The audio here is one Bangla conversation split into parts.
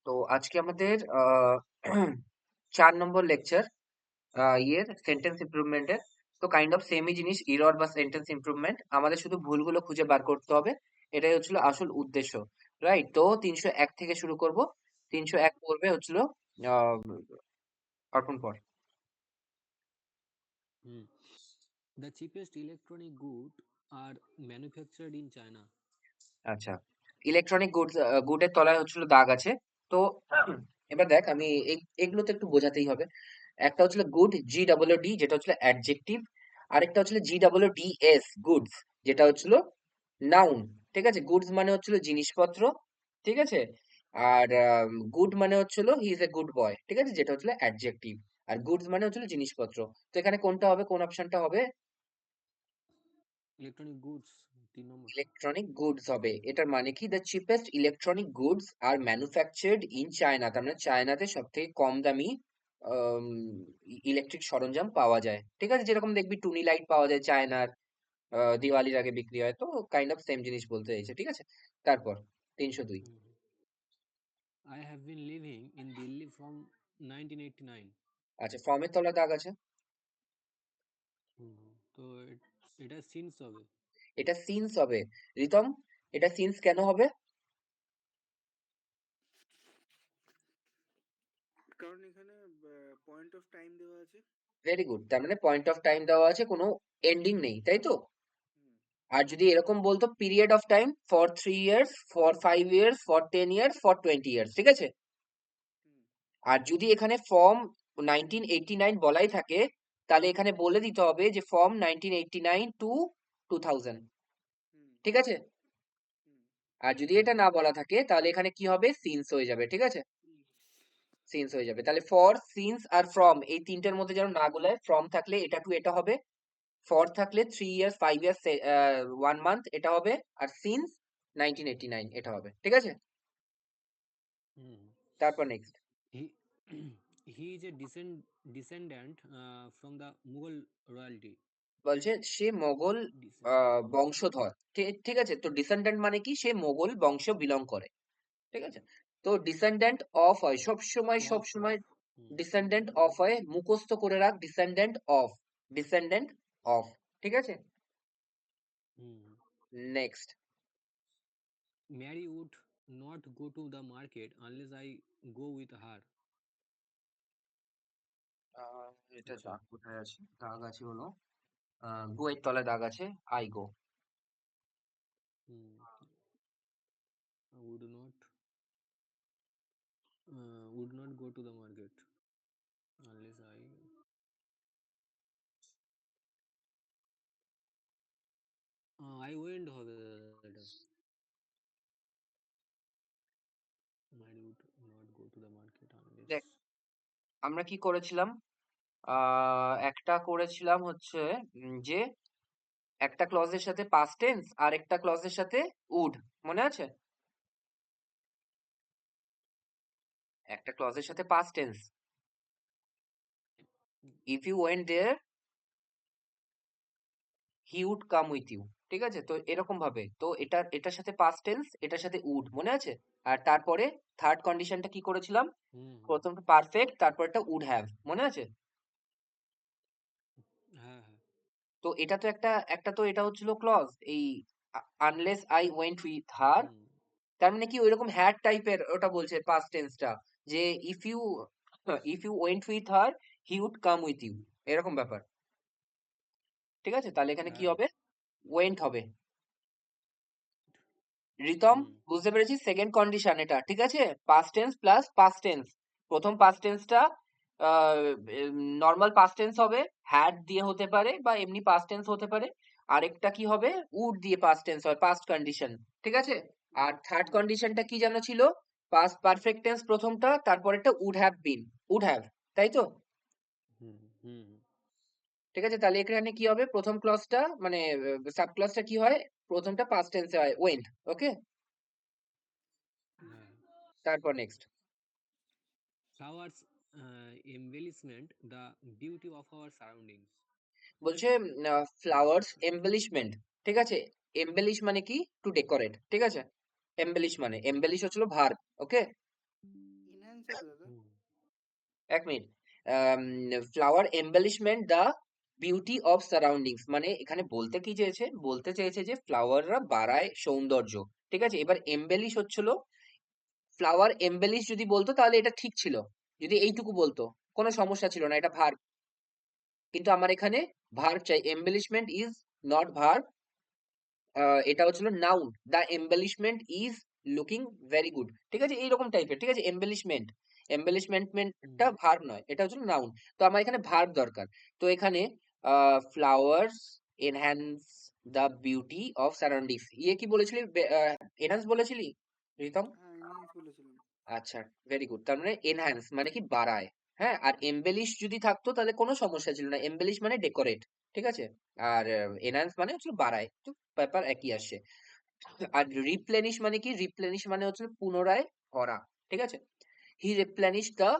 তো আজকে আমাদের 4 নম্বর লেকচার ইয়ের সেন্টেন্স ইমপ্রুভমেন্টের। তো কাইন্ড অফ সেমই জিনিস, ইরর বা সেন্টেন্স ইমপ্রুভমেন্ট। আমাদের শুধু ভুলগুলো খুঁজে বার করতে হবে, এটাই হচ্ছিল আসল উদ্দেশ্য। রাইট? তো 301 থেকে শুরু করব। 301 পড়বে হচ্ছিল আহ, অর্পণ পর। Hmm. The cheapest electronic goods are manufactured in China. আচ্ছা, ইলেকট্রনিক গুডের তলায় হচ্ছিল দাগ আছে। তো এবার দেখ, আমি এগুলো তো একটু বোঝাতেই হবে। একটা হচ্ছিল গুড, GWD, যেটা হচ্ছিল অ্যাডজেক্টিভ। আরেকটা হচ্ছিল GWDS, গুডস, যেটা হচ্ছিল নাউন। ঠিক আছে? গুডস মানে হচ্ছিল জিনিসপত্র। ঠিক আছে? আর গুড মানে হচ্ছিল he is a good boy. ঠিক আছে? যেটা হচ্ছিল অ্যাডজেক্টিভ। আর গুডস মানে হচ্ছিল জিনিসপত্র। তো এখানে কোনটা হবে, কোন অপশনটা হবে? Electronic goods, 3 নম্বরটা। ইলেকট্রনিক গুডস হবে। এটার মানে কি? The cheapest electronic goods are manufactured in China. তার মানে চায়নাতে সব থেকে কম দামি ইলেকট্রিক সরঞ্জাম পাওয়া যায়। ঠিক আছে? যেরকম দেখবি টুনি লাইট পাওয়া যায় চায়নার, দিওয়ালির আগে বিক্রি হয়। তো কাইন্ড অফ সেম জিনিস বলতে চাইছে। ঠিক আছে? তারপর 302। Hmm. I have been living in Delhi from 1989. আচ্ছা, ফর্মের তলা দাগ আছে। হুম, তো এটা সিন্স হবে। এটা সিন্স হবে। রিতম, এটা সিন্স কেন হবে? কারণ এখানে পয়েন্ট অফ টাইম দেওয়া আছে। Very good. তার মানে পয়েন্ট অফ টাইম দেওয়া আছে, কোনো এন্ডিং নেই, তাই তো? হুম, আর যদি এরকম বলতো period of time, for 3 years, for 5 years, for 10 years, for 20 years, ঠিক আছে? হুম, আর যদি এখানে ফর্ম 1989 বলাই থাকে, তাহলে এখানে বলে দিতে হবে যে ফর্ম 1989 টু 2000। হুম, ঠিক আছে? হুম, আর যদি হুম, এটা না বলা থাকে, তাহলে এখানে কি হবে? সিন্স হয়ে যাবে। ঠিক আছে? সিন্স হয়ে যাবে। তাহলে ফর, সিন্স আর ফ্রম, এই তিনটের মধ্যে যেন না গোলায়। ফ্রম থাকলে এটা টু এটা হবে, ফর থাকলে 3 ইয়ার্স, 5 ইয়ার্স, 1 মান্থ এটা হবে, আর সিন্স 1989 এটা হবে। ঠিক আছে? হুম। তারপর next He he is a descendant from the Mughal royalty. বলছে সে মোগল Descendant. বংশধর। ঠিক আছে? তো ডিসেন্ডেন্ট মানে কি? সে মোগল বংশ বিলং করে। ঠিক আছে? তো ডিসেন্ডেন্ট অফ হয় সব সময়, সব Of. সময়। Hmm. ডিসেন্ডেন্ট অফ হয়, মুখস্থ করে রাখ, ডিসেন্ডেন্ট অফ, ডিসেন্ডেন্ট অফ। ঠিক আছে? Hmm. Next. Mary would not go to the market unless I go with her. এটা আচ্ছা। দাগ কোথায় আছে? দাগ আছে হলো গো এর তলায় দাগ আছে, I go. Hmm. Would not go to the market unless I went হবে দাদা এটা। Mary would not go to the market unless. দেখ, আমরা কি করেছিলাম? একটা করেছিলাম হচ্ছে যে একটা ক্লজের সাথে পাস্ট টেন্স আর একটা ক্লজের সাথে উড, মনে আছে? একটা ক্লজের সাথে past tense, if you went there he would come with you. ঠিক আছে? তো এরকম ভাবে, তো এটার সাথে পাস্ট টেন্স, এটার সাথে উড, মনে আছে? আর তারপরে থার্ড কন্ডিশনটা কি করেছিলাম? হুম হুম। প্রথমটা পারফেক্ট, তারপরটা উড হ্যাভ, মনে আছে? হ্যাঁ হ্যাঁ। তো এটা তো একটা একটা তো এটা হচ্ছিল ক্লজ, এই unless I went with her. হুম তার মানে কি ওইরকম হ্যাড টাইপের ওটা বলছে পাস্ট টেন্সটা, যে if you if you went with her he would come with you, এরকম ব্যাপার। ঠিক আছে? তাহলে এখানে কি হ্যাঁ। হবে? ওয়েন্ট হবে। রিতম, হুম বুঝতে পেরেছিস? সেকেন্ড কন্ডিশন এটা। ঠিক আছে? Past tense plus past tense. প্রথম পাস্ট টেন্সটা নর্মাল পাস্ট টেন্স হবে, হ্যাড দিয়ে হতে পারে বা এমনি পাস্ট টেন্স হতে পারে। আরেকটা কি হবে? উড দিয়ে পাস্ট টেন্স হয়, পাস্ট কন্ডিশন। ঠিক আছে? আর থার্ড কন্ডিশনটা কি যেন ছিল? পাস্ট পারফেক্ট টেন্স প্রথমটা, তারপরেরটা would have been, would have, তাই তো? হুম হুম হুম। ঠিক আছে? তাহলে এখানে কি হবে? প্রথম ক্লজটা মানে সাব ক্লজটা কি হয়? প্রথমটা পাস্ট টেন্সে হয়, ওয়েন্ট। ওকে? হ্যাঁ। তারপর next Flowers embellishment the beauty of our surroundings. বলছে ফ্লাওয়ার্স এমবেলিশমেন্ট। ঠিক আছে? এমবেলিশ মানে কি? Two decorate. ঠিক আছে? এমবেলিশ মানে, এমবেলিশ হচ্ছিল ভার্ব। ওকে? হবে দাদা? হুম, এক মিনিট। Flower embellishment the beauty of surroundings, মানে এখানে বলতে চেয়েছে যে ফ্লাওয়াররা বাড়ায় সৌন্দর্য। ঠিক আছে, এবার এম্বেলিশ হচ্ছিল, ফ্লাওয়ার এম্বেলিশ যদি বলতো তাহলে এটা ঠিক ছিল, যদি এইটুকু বলতো কোনো সমস্যা ছিল না, এটা ভার্ব। কিন্তু আমার এখানে ভার্ব চাই, এম্বেলিশমেন্ট ইজ নট ভার্ব, এটা হচ্ছিল noun. The embellishment is looking very good, ঠিক আছে, এইরকম টাইপের। ঠিক আছে, এম্বেলিশমেন্টটা হুম, ভার্ব নয়, এটা হচ্ছে নাউন। তো আমার এখানে ভার্ব দরকার। তো এখানে flowers enhance the beauty of surroundings, ইয়ে কি বলেছিলি, এনহ্যান্স বলেছিলি রিতম? হ্যাঁ, এনহ্যান্স বলেছিলাম। আচ্ছা, ভেরি গুড। তার মানে এনহ্যান্স মানে কি বাড়ায়। হ্যাঁ, আর এমবেলিশ যদি থাকতো তাহলে কোনো সমস্যা ছিল না, এমবেলিশ মানে ডেকোরেট। ঠিক আছে, আর এনহ্যান্স মানে হচ্ছে বাড়ায়, তো ব্যাপার একই আসছে। আর রিপ্লেনিশ মানে কি, রিপ্লেনিশ মানে হচ্ছে পুনরায় ভরা। ঠিক আছে, হি রিপ্লেনিশ দ্য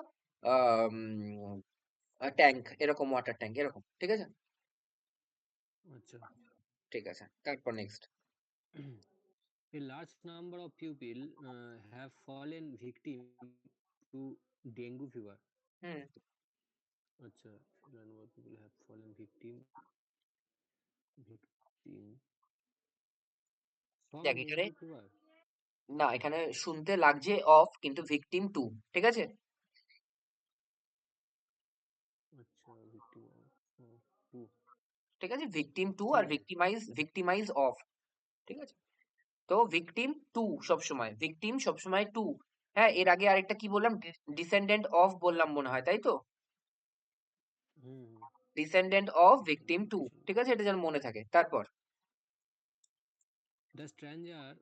ট্যাঙ্ক, এরকম ওয়াটার ট্যাঙ্ক এরকম। ঠিক আছে, আচ্ছা। ঠিক আছে, তারপর next. A large number of people have fallen victim to dengue fever. হুম, আচ্ছা, number of people have fallen victim from দেখ এখানে, dengue fever. না এখানে শুনতে লাগছে অফ, কিন্তু ভিকটিম টু। ঠিক আছে, আচ্ছা, victim of two. ঠিক আছে, ভিকটিম টু ঠিক আর আছে। ভিকটিমাইজ অফ। ঠিক আছে, তো ভিকটিম টু সবসময়, ভিকটিম সবসময় টু। হ্যাঁ, এর আগে আরেকটা কি বললাম, ডিসেন্ডেন্ট অফ বললাম মনে হয়, তাই তো? হুম, হুম। ডিসেন্ডেন্ট অফ ভিকটিম টু, ঠিক আছে, এটা যেন মনে থাকে। তারপর The stranger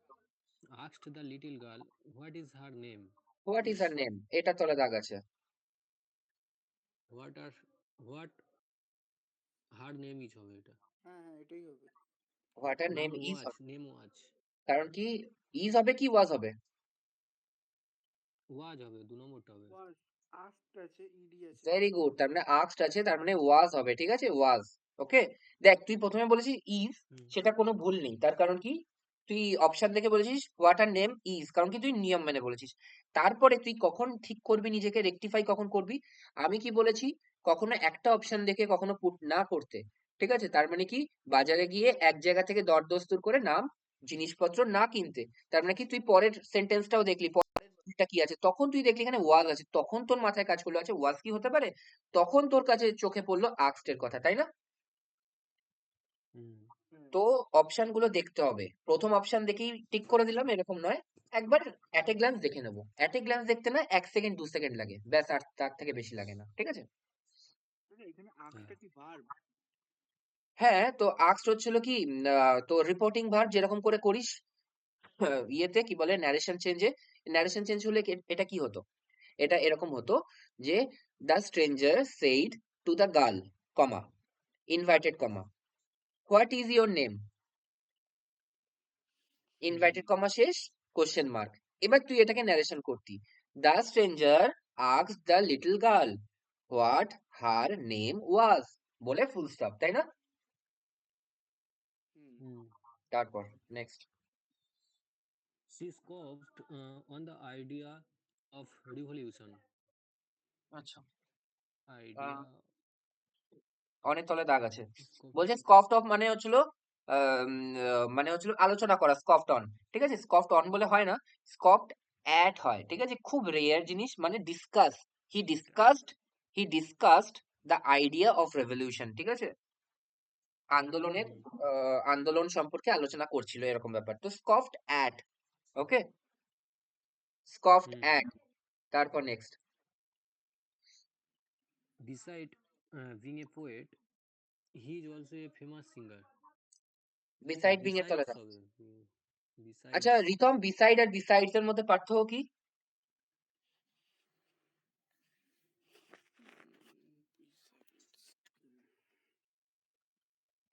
asked the little girl, "What is her name?" What is her name, এটা তলে দাগ আছে। What are what her name is হবে এটা। হ্যাঁ, হ্যাঁ, এটাই হবে। হোয়াট আর নেম ইজ হবে, Name was কারণ কি ইজ হবে কি ওয়াজ হবে? was হবে, 2 নম্বরটা হবে। ওয়াজ, আস্ট আছে, ইডি আছে। ভেরি গুড, তার মানে আস্কড আছে, তার মানে ওয়াজ হবে। ঠিক আছে, ওয়াজ। ওকে, দেখ তুই প্রথমে বলেছিস ইজ, হুম, সেটা কোনো ভুল নেই, তার কারণ কি তুই অপশন দেখে বলেছিস হোয়াট আর নেম ইজ, কারণ কি তুই নিয়ম মেনে বলেছিস। তারপরে তুই কখন ঠিক করবি নিজেকে, রেকটিফাই কখন করবি, আমি কি বলেছি, কখনো একটা অপশন দেখে কখনো পুট না করতে। ঠিক আছে, তার মানে কি বাজারে গিয়ে এক জায়গা থেকে দরদস্তুর করে নাম জিনিসপত্র না কিনতে। তার মানে কি তুই পরের সেন্টেন্সটাও দেখলি, টা কি আছে, তখন তুই দেখলি এখানে ওয়াজ আছে, তখন তোর মাথায় কাজ করলো আছে ওয়াজ কি হতে পারে, তখন তোর কাছে চোখে পড়লো আক্সড এর কথা, তাই না? হুম, হ্যাঁ। তো অপশন গুলো দেখতে হবে, প্রথম অপশন দেখেই টিক করে দিলাম এরকম নয়, একবার অ্যাট এ গ্ল্যান্স দেখে নেবো। অ্যাট এ গ্ল্যান্স দেখতে না 1 সেকেন্ড 2 সেকেন্ড লাগে, ব্যাস, আর তার থেকে বেশি লাগে না। ঠিক আছে, দাদা, এখানে হ্যাঁ, আস্টটা কি ভার্ব? হ্যাঁ, তো আক্সড হচ্ছিল কি তো রিপোর্টিং ভার্ব যেরকম করে করিস ইয়েতে কি বলে ন্যারেশন চেঞ্জে। ন্যারেশন চেঞ্জ হলে এটা কি হতো, এটা এরকম হতো যে the stranger said to the girl, comma, inverted comma, what is your name, hmm, inverted comma শেষ, কোশ্চেন মার্ক। এবার তুই এটাকে ন্যারেশন করতি, the stranger asked the little girl what her name was, বলে ফুল স্টপ, তাই না? হুম। হুম। তারপর next. She scoffed on the idea of revolution. আচ্ছা, Idea অনেক তলে দাগ আছে। scoffed বলছে on. স্কফট অফ মানে হচ্ছিল মানে হচ্ছিল আলোচনা করা, স্কফট অন। ঠিক আছে, স্কফট অন বলে হয় না, স্কফট অ্যাট হয়। ঠিক আছে, খুব রেয়ার জিনিস, মানে discuss, he discussed, he discussed the idea of revolution. ঠিক আছে, আন্দোলনের হুম, আন্দোলন সম্পর্কে আলোচনা করছিল, এরকম ব্যাপার। তো স্কফট অ্যাট, ওকে, স্কফট হুম। অ্যাট। তারপর next. Beside being a poet, he is also a famous singer. আচ্ছা, বিসাইড বিং এর তলে besides দাগ। হবে। আচ্ছা Besides. রিতম, বিসাইড আর বিসাইডস এর মধ্যে পার্থক্য কি?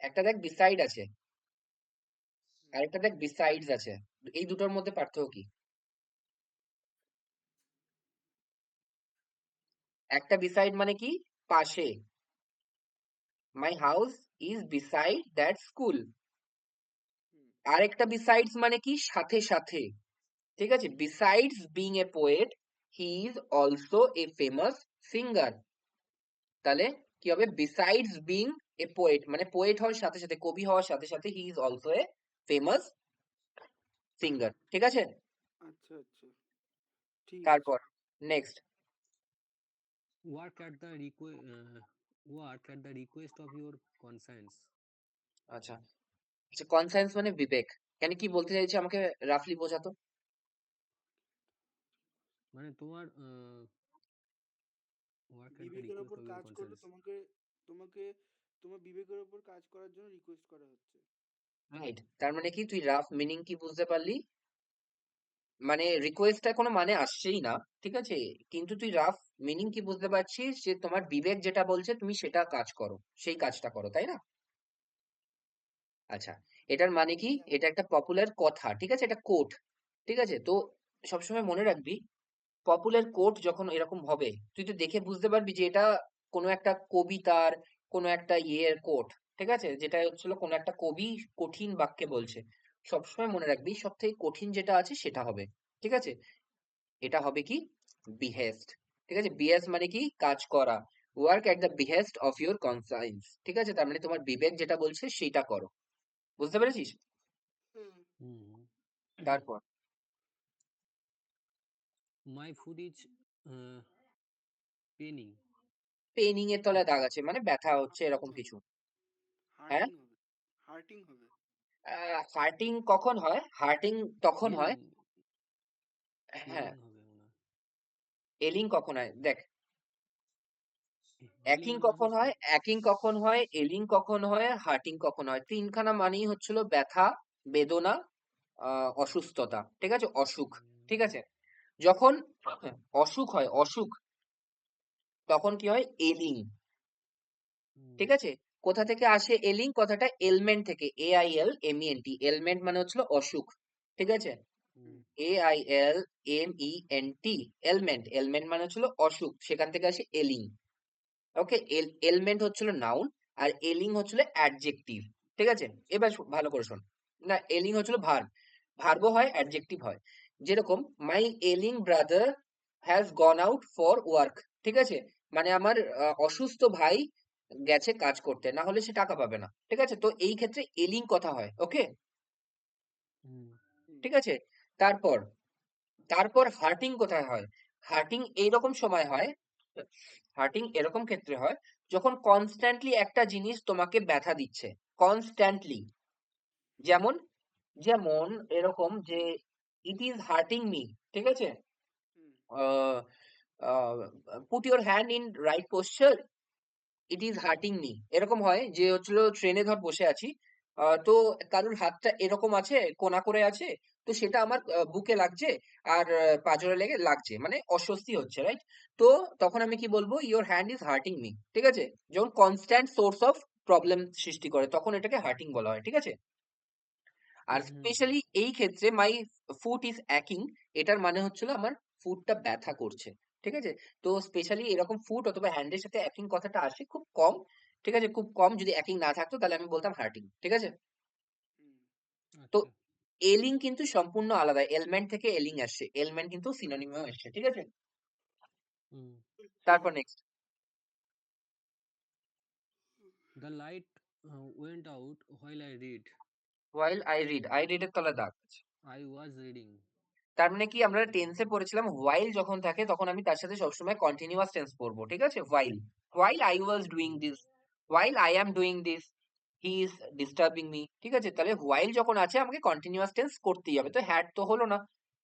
একটা দেখ বিসাইড আছে, আরেকটা দেখ বিসাইডস আছে, এই দুটোর মধ্যে পার্থক্য কি? একটা বিসাইড মানে কি পাশে, my house is beside that school. হুম। আরেকটা বিসাইডস মানে কি সাথে সাথে। ঠিক আছে, besides being a poet he is also a famous singer. তাহলে কি হবে, বিসাইডস বিং এ পোয়েট, মানে পোয়েট হওয়ার সাথে সাথে, কবি হওয়ার সাথে সাথে he is also a famous singer. ঠিক আছে? আচ্ছা আচ্ছা, ঠিক আছে। তারপর next. work at the work at the request of your conscience. আচ্ছা আচ্ছা, কনসায়েন্স মানে বিবেক, কেন কি বলতে চাইছে আমাকে রাফলি বোঝাতো। মানে তোমার work at the বিবেকের request ওপর of your কাজ করলে conscience. তোমাকে তোমাকে তোমার বিবেকের ওপর কাজ করার জন্য রিকোয়েস্ট করা হচ্ছে। রাইট, তার মানে কি তুই রাফ মিনিং কি বুঝতে পারলি? মানে রিকোয়েস্টটা কোনো মানে আসছেই না, ঠিক আছে, কিন্তু তুই রাফ মিনিং কি বুঝতে পারছিস, যে তোমার বিবেক যেটা বলছে তুমি সেটা কাজ করো, সেই কাজটা করো, তাই না? আচ্ছা, এটার মানে কি, এটা একটা পপুলার কথা, ঠিক আছে, এটা কোট, ঠিক আছে। তো সবসময় মনে রাখবি, পপুলার কোট যখন এরকম হবে, তুই তো দেখে বুঝতে পারবি যে এটা কোনো একটা কবিতার, কোনো একটা ইয়ের কোট, ঠিক আছে, যেটা হচ্ছিল কোনো একটা কবি কঠিন বাক্যে বলছে। সবসময় মনে রাখবি সব থেকে কঠিন যেটা আছে সেটা হবে, ঠিক আছে। এটা হবে কি, বিহেস্ট, ঠিক আছে। বিহেস্ট মানে কি, কাজ করা। Work at the behest of your conscience, ঠিক আছে, তার মানে তোমার বিবেক যেটা বলছে সেটা করো। বুঝতে পেরেছিস? হুম। হুম। তারপর My foot is uh, paining. Paining এর তলায় দাগ আছে, মানে ব্যথা হচ্ছে এরকম কিছু। হ্যাঁ, হার্টিং হবে, হার্টিং হবে। হার্টিং কখন হয়, হার্টিং তখন হয়, এলিং হ্যাঁ, এলিং হবে মনে হয়। এলিং কখন হয় দেখ, এলিং অ্যাকিং মানে কখন তো হয়, অ্যাকিং কখন হয়, এলিং কখন হয়, হার্টিং কখন হয়, তিনখানা মানেই হচ্ছিল ব্যথা, বেদনা, অসুস্থতা, ঠিক আছে, অসুখ, ঠিক আছে। যখন অসুখ হয়, অসুখ, তখন কি হয়, এলিং, ঠিক আছে। কোথা থেকে আসে এলিং কথাটা, এলমেন্ট থেকে, AILMENT, এলমেন্ট মানে হচ্ছিল অসুখ, ঠিক আছে, হুম। AILMENT, এলমেন্ট, এলমেন্ট মানে হচ্ছিল অসুখ, সেখান থেকে আসে এলিং। ওকে, এলমেন্ট হচ্ছিল নাউন, আর এলিং হচ্ছিল অ্যাডজেক্টিভ, ঠিক আছে। এবার ভালো করে শোন, না এলিং হচ্ছিল ভার্ব, ভার্বও হয় অ্যাডজেক্টিভ হয়। যেরকম my ailing brother has gone out for work, ঠিক আছে, মানে আমার অসুস্থ ভাই গেছে কাজ করতে, না হলে সে টাকা পাবে না, ঠিক আছে। তো এই ক্ষেত্রে এলিং কথা হয়, ওকে, হুম। ঠিক আছে। তারপর তারপর হার্টিং কোথায় হয়, হার্টিং এইরকম সময় হয়, হার্টিং এরকম ক্ষেত্রে হয় যখন কনস্ট্যান্টলি একটা জিনিস তোমাকে ব্যথা দিচ্ছে, কনস্ট্যান্টলি। যেমন, যেমন এরকম যে ইট ইজ হার্টিং মি, ঠিক আছে, হুম। Put your hand in right posture, it is hurting me, এরকম হয় যে হচ্ছিল ট্রেনে ধর বসে আছি, তো কারোর হাতটা এরকম আছে, কোনা করে আছে, তো সেটা আমার বুকে লাগছে, আর পাঁজরে লেগে লাগছে, মানে অস্বস্তি হচ্ছে, রাইট। তো তখন আমি কি বলবো, your hand is hurting me, ঠিক আছে। যখন কনস্ট্যান্ট সোর্স অফ প্রবলেম সৃষ্টি করে তখন এটাকে হার্টিং বলা হয়, ঠিক আছে। আর হুম। স্পেশালি এই ক্ষেত্রে মাই ফুট ইজ অ্যাকিং, এটার মানে হচ্ছিল আমার ফুটটা ব্যথা করছে, ঠিক আছে। তো স্পেশালি এরকম ফুট অথবা হ্যান্ডের সাথে অ্যাকিং কথাটা আসে খুব কম, ঠিক আছে, খুব কম। যদি অ্যাকিং না থাকতো তাহলে আমি বলতাম হার্টিং, ঠিক আছে। হুম। তো আচ্ছা। এলিং কিন্তু সম্পূর্ণ আলাদা, এলমেন্ট থেকে এলিং আসছে, এলমেন্ট কিন্তু সিনোনিমেও আসছে, ঠিক আছে। হুম। তারপর next, The light went out while I read. While I read, I read এর তলায় দাগ আছে। I was reading. তার মানে কি, আমরা টেন্সে পড়েছিলাম হোয়াইল যখন থাকে তখন আমি তার সাথে সবসময় কন্টিনিউয়াস টেন্স পড়বো, ঠিক আছে। While, while I was doing hmm. This, while I am doing this, he is disturbing me, ঠিক আছে। তাহলে হোয়াইল যখন আছে আমাকে কন্টিনিউয়াস টেন্স করতেই হবে, তো হ্যাড তো হলো না,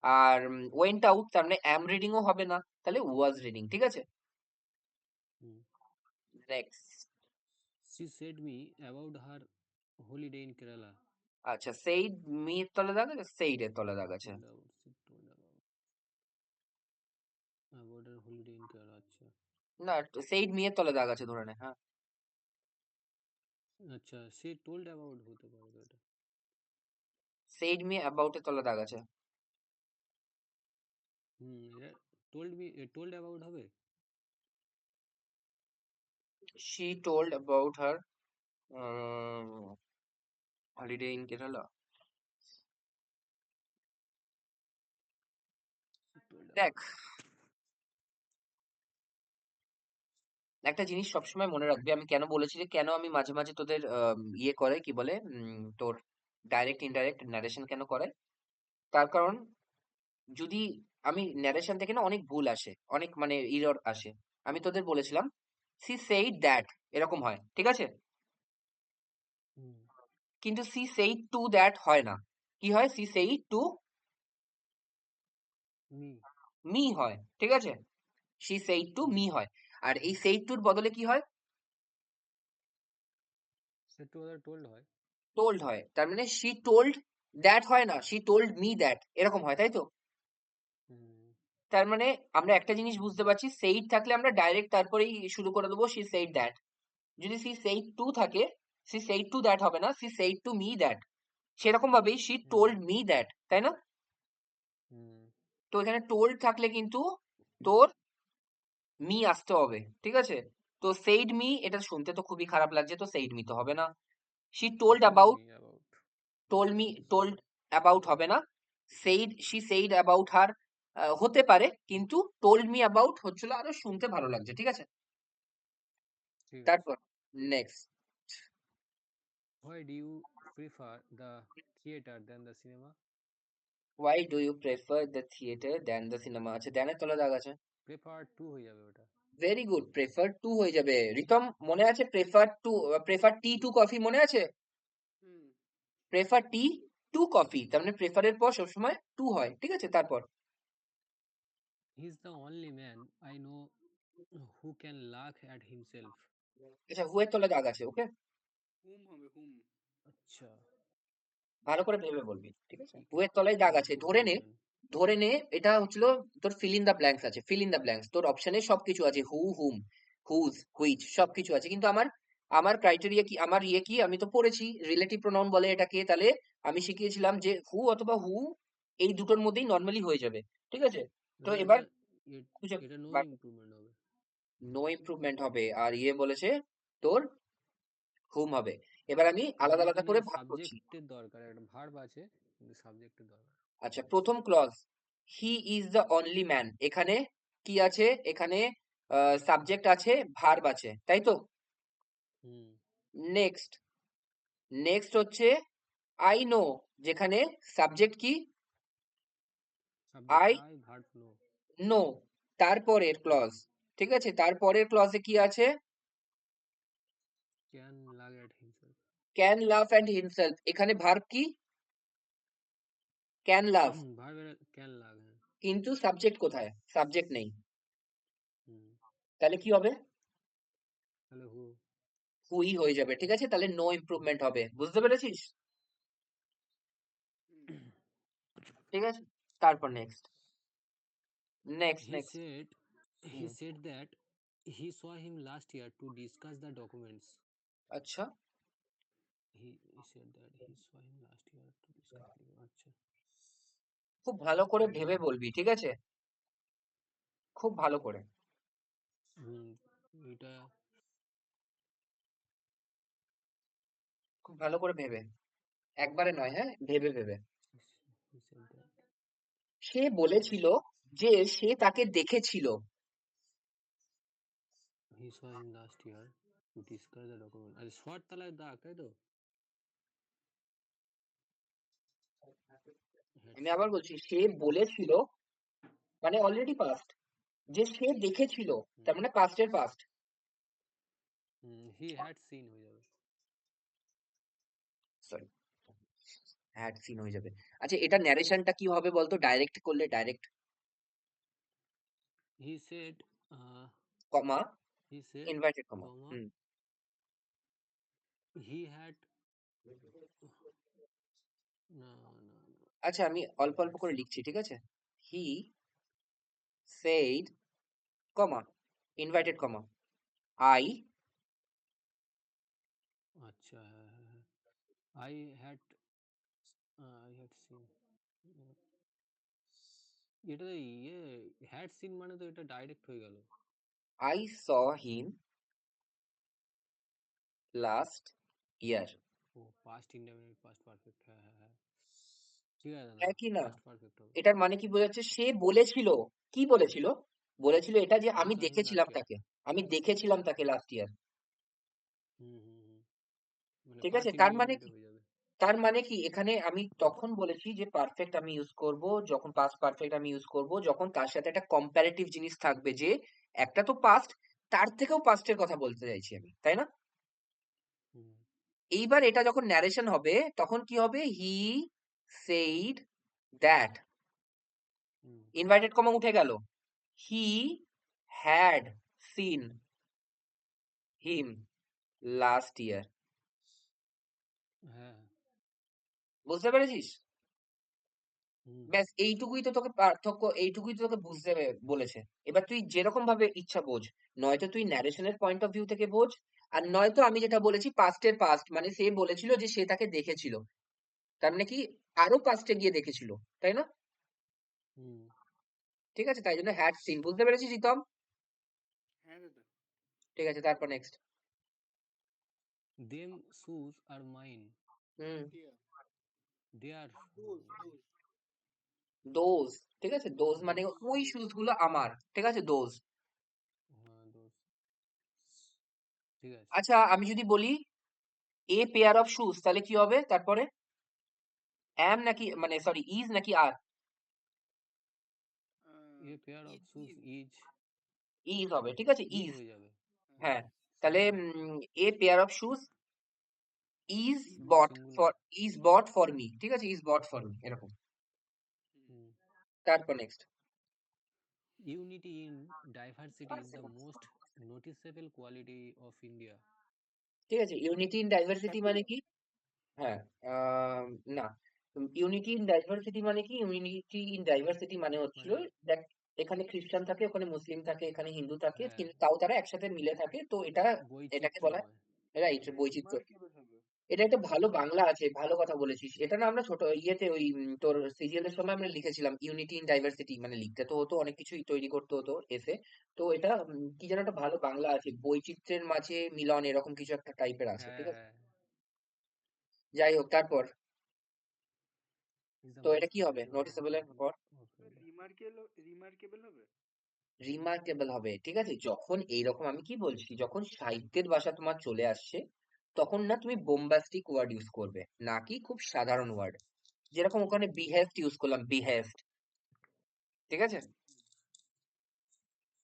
আর ওয়েন্ট আউট তার মানে অ্যাম রিডিং ও হবে না, তাহলে ওয়াজ রিডিং, ঠিক আছে। হুম। Next, She said me about her holiday in Kerala. আচ্ছা, সেইড মি এর তলে দাগ আছে, সেইড এর তলে দাগ আছে, She told about her holiday in Kerala. আচ্ছা। না সেইড মি এর তলে দাগ আছে ধরে নে, হ্যাঁ। আচ্ছা, সে told about হতে পারে তো এটা। সেইড মি অ্যাবাউট এর তলে দাগ আছে। এটা told about হবে। She told about her holiday in Kerala. She told দেখ, about. একটা জিনিস সবসময় মনে রাখবি, আমি কেন বলেছি যে কেন আমি মাঝে মাঝে তোদের ইয়ে করে কি বলে তোর ডাইরেক্ট ইনডাইরেক্ট ন্যারেশন কেন করে, তার কারণ যদি আমি ন্যারেশন থেকে না অনেক ভুল আসে, অনেক মানে ইরর আসে। আমি তোদের বলেছিলাম সি সেইড দ্যাট, এরকম হয়, ঠিক আছে? হুম। কিন্তু সি সেইড টু দ্যাট হয় না। কি হয়? C said to me. Me হয়, ঠিক আছে? C said to hmm. Me হয়। আর এই সেইড টুর বদলে কি হয়? সে টু ওদের টোল্ড হয়। টোল্ড হয়। তার মানে শি টোল্ড দ্যাট হয় না, শি টোল্ড মি দ্যাট, এরকম হয়, তাই তো? হুম। তার মানে আমরা একটা জিনিস বুঝতে পারছি, সেইড থাকলে আমরা ডাইরেক্ট তারপরেই শুরু করে দেবো শি সেইড দ্যাট। যদি সি সেইড টু থাকে, সি সেইড টু দ্যাট হবে না, C said to me that. সেরকম ভাবেই she hmm. Told me that, তাই না? হুম। তো এখানে টোল্ড থাকলে কিন্তু তোর মি আসতে হবে, ঠিক আছে? তো সেইড মি, এটা শুনতে তো খুবই খারাপ লাগছে, তো সেইড মি তো হবে না। She told told about, me about. Told about হবে না। Said, she said about her হতে পারে, কিন্তু টোল্ড মি অ্যাবাউট হচ্ছিল আরো শুনতে ভালো লাগছে, ঠিক আছে? ঠিক আছে। তারপর next, why do you prefer the theatre than the cinema? Why do you prefer the theatre than the cinema? আচ্ছা, দেনের তলা দাগ আছে। প্রেফার টু হয়ে যাবে ওটা। ভেরি গুড, প্রেফার টু হয়ে যাবে। রিতম, মনে আছে prefer to, prefer T to coffee মনে আছে? হুম। প্রেফার টি টু কফি, তার মানে প্রেফারের পর সবসময় টু হয়, ঠিক আছে? তারপর হি is the only man I know who can lakh at himself. আচ্ছা, হুয়ের তলা দাগ আছে, ওকে? হুম হবে হুম। আচ্ছা। ভালো করে ভেবে বলবি, ঠিক আছে? হি হুয়ের তলায় দাগ ক্যান আছে, ধরে নে, ইমাজিন। ধরে নে এটা হচ্ছিল তোর ফিল ইন দ্য ব্ল্যাঙ্কস আছে, ফিল ইন দ্য ব্ল্যাঙ্কস তোর অপশনে সবকিছু আছে, হু, হুম, হুজ, হুইচ, সবকিছু আছে, কিন্তু আমার আমার ক্রাইটেরিয়া কি, আমার ইয়ে কি, আমি তো পড়েছি রিলেটিভ প্রোনাউন বলে এটাকে, তাহলে আমি শিখিয়েছিলাম যে হু অথবা হু এই দুটোর মধ্যেই নর্মালি হয়ে যাবে, ঠিক আছে? তো না এবার এটা খুঁজে এটা নো ইমপ্রুভমেন্ট হবে। নো ইমপ্রুভমেন্ট হবে, আর ইয়ে বলেছে তোর হুম হবে। এবার আমি আলাদা মানে আলাদা এখানে করে ভাগ করছি। সাবজেক্টের দরকার, একটা ভার্ব আছে কিন্তু সাবজেক্টের দরকার। আচ্ছা, প্রথম clause, he is the only man, এখানে কি আছে? এখানে সাবজেক্ট আছে, ভার্ব আছে, তাই তো? হুম। নেক্সট, নেক্সট হচ্ছে আই নো, যেখানে সাবজেক্ট কি? Subject I I, verb know. No. তারপরের হুম। ক্লজ, ঠিক আছে, তারপরের ক্লজে কি আছে? ক্যান লাগ at himself. Can love and himself, এখানে ভার্ব কি? Can love. ভার্ব ক্যান লাগ, হ্যাঁ। কিন্তু সাবজেক্ট কোথায়? সাবজেক্ট নেই। হুম। তাহলে কি হবে? তাহলে হু। হুই হয়ে যাবে, ঠিক আছে? তাহলে নো ইমপ্রুভমেন্ট হবে, বুঝতে পেরেছিস? হুম। ঠিক আছে, তারপর next, next, He next. said he said that he saw him last year to discuss the documents. আচ্ছা, He said that he saw him last year to discuss the আচ্ছা। খুব ভালো করে ভেবে হুম। বলবি, ঠিক আছে? খুব ভালো করে, হুম। এটা খুব ভালো করে ভেবে, একবারে নয়, হ্যাঁ, ভেবে ভেবে। he said that সে বলেছিল যে সে তাকে দেখেছিল। he saw him last year to discuss the document। আরে শর্ট তালায় দাগ, তাই তো? had আমি আবার seen। বলছি, সে বলেছিল মানে অলরেডি পাস্ট, যে সে দেখেছিল, তার হুম। মানে পাস্টের পাস্ট। he had seen হয়ে যাবে। সরি, হ্যাড সিন হয়ে যাবে। আচ্ছা, এটা ন্যারেশনটা কি হবে বলতো, ডাইরেক্ট করলে? Direct he said uh, comma, he said inverted comma. comma hmm. he had না না না আচ্ছা, আমি he অল্প অল্প had করে seen। লিখছি, ঠিক আছে? He said comma, inverted comma, I, আচ্ছা, হ্যাঁ হ্যাঁ হ্যাঁ। I had I had seen। এটা ইয়ে হ্যাড সিন মানে তো এটা ডাইরেক্ট হয়ে গেল। I saw him last year. ও পাস্ট ইনডেফিনিট পাস্ট পারফেক্ট, হ্যাঁ হ্যাঁ হ্যাঁ। ঠিক আছে না, একই না? পাস্ট পারফেক্ট হবে। এটার মানে কি বোঝাচ্ছে? সে বলেছিল, কি বলেছিল? বলেছিল এটা যে হি আমি স হিম লাস্ট দেখেছিলাম ইয়ার। তাকে, আমি দেখেছিলাম তাকে লাস্ট ইয়ার। হুম হুম হুম মানে ঠিক আছে, পাস্ট তার মানে ইনভ্যালিডেট কি? হয়ে যাবে। তার মানে কি এখানে আমি তখন বলেছি যে পারফেক্ট আমি ইউজ করব, যখন পাস্ট পারফেক্ট আমি ইউজ করব যখন তার সাথে একটা কম্পারেটিভ জিনিস থাকবে, যে একটা তো পাস্ট, তার থেকেও পাস্টের কথা বলতে চাইছি আমি, তাই না? হুম এইবার এটা যখন ন্যারেশন হবে তখন কি হবে? He said that, hmm inverted comma উঠে গেল, he had seen him last ইয়ার। হ্যাঁ বুঝতে পেরেছিস? হুম ব্যাস এইটুকুই তো তোকে পার্থক্য, এইটুকুই তো তোকে বুঝতে বলেছে। এবার তুই যেরকম ভাবে ইচ্ছা বোঝ, নয়তো তুই ন্যারেশনের পয়েন্ট অফ ভিউ থেকে বোঝ, আর নয়তো আমি যেটা বলেছি পাস্টের পাস্ট, মানে সে বলেছিল যে সে তাকে দেখেছিল, তার মানে কি আরো পাস্টে গিয়ে দেখেছিল, তাই না? হুম ঠিক আছে, তাই জন্য হ্যাড সিন। বুঝতে পেরেছিস জিতম? হ্যাঁ দাদা। ঠিক আছে, তারপর next. Them shoes are mine, হুম। টিয়া। দে আর দোজ। দোজ, ঠিক আছে, দোজ মানে দোজ ওই দোজ। শুজ গুলো আমার, ঠিক আছে, দোজ। হ্যাঁ দোষ, ঠিক আছে। আচ্ছা, আমি যদি বলি এ পেয়ার অফ শুজ, তাহলে কি হবে তারপরে? অ্যাম নাকি, মানে সরি, ইজ নাকি are? A pair of is shoes is. Is, is হবে, ঠিক আছে, ইজ ইজ। হয়ে যাবে। হ্যাঁ। হ্যাঁ, তাহলে singular, a pair of shoes is is. But singular. For, is bought for me, ঠিক আছে, ইজ বট ফর মি, এরকম। হুম তারপর next. Unity in diversity is the most noticeable quality of India. ঠিক আছে, ইউনিটি ইন ডাইভার্সিটি মানে সেকুলার। কি? হ্যাঁ, না, ইউনিটি ইন ডাইভার্সিটি মানে কি? ইউনিটি ইন ডাইভার্সিটি মানে হচ্ছিল, মানে দেখ, এখানে খ্রিস্টান থাকে, ওখানে মুসলিম থাকে, এখানে হিন্দু থাকে, হ্যাঁ কিন্তু তাও তারা একসাথে মিলে থাকে, তো এটা, এটাকে বলা হয়, বৈচিত্র্যময়। রাইট, মানে বৈচিত্র্য। রিমার্কেবল হবে। এটা একটা ভালো বাংলা আছে, ভালো কথা বলেছিস। এটা না আমরা ছোট ইয়েতে ওই তোর সিরিয়াল এর সময় আমরা লিখেছিলাম, ইউনিটি ইন ডাইভার্সিটি, মানে লিখতে তো হতো, অনেক কিছুই তৈরি করতে হতো এসে। তো এটা কি যেন একটা ভালো বাংলা আছে, বৈচিত্র্যের মাঝে মিলন, এরকম কিছু একটা টাইপের আছে, হ্যাঁ ঠিক আছে। হ্যাঁ, যাই হোক, তারপর ইজ দ্য তো এটা মোস্ট কি হবে নোটিসেবল এর নোটিসেবল পর? Of India. রিমার্কেবল হবে। রিমার্কেবল হবে, ঠিক আছে। যখন এইরকম, আমি কি বলছি, যখন সাহিত্যের ভাষা তোমার চলে আসছে, তখন না তুমি বোম্বাস্টিক ওয়ার্ড ইউজ করবে, নাকি খুব সাধারণ ওয়ার্ড। যেরকম ওখানে বিহেভড ইউজ করলাম, বিহেভড, ঠিক আছে,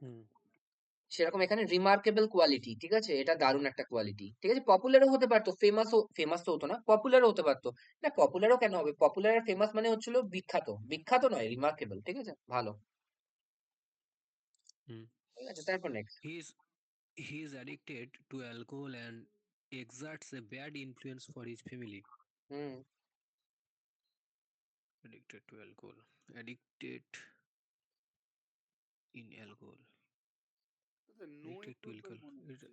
হুম সেরকম এখানে রিমার্কেবল কোয়ালিটি, ঠিক আছে, এটা দারুণ একটা কোয়ালিটি, ঠিক আছে। পপুলারও হতে পারতো, ফেমাসও, ফেমাস তো হতো না, পপুলারও হতে পারতো। না, পপুলারও কেন হবে? পপুলার আর ফেমাস মানে হচ্ছিল বিখ্যাত, বিখ্যাত নয়, রিমার্কেবল, ঠিক আছে, ভালো। হুম ঠিক আছে, তারপর next. He is, he is addicted to alcohol and exerts a bad influence for his family. হুম। Addicted to alcohol. Addicted in alcohol. দাদা no Addicted to improvement alcohol. মনে হচ্ছে।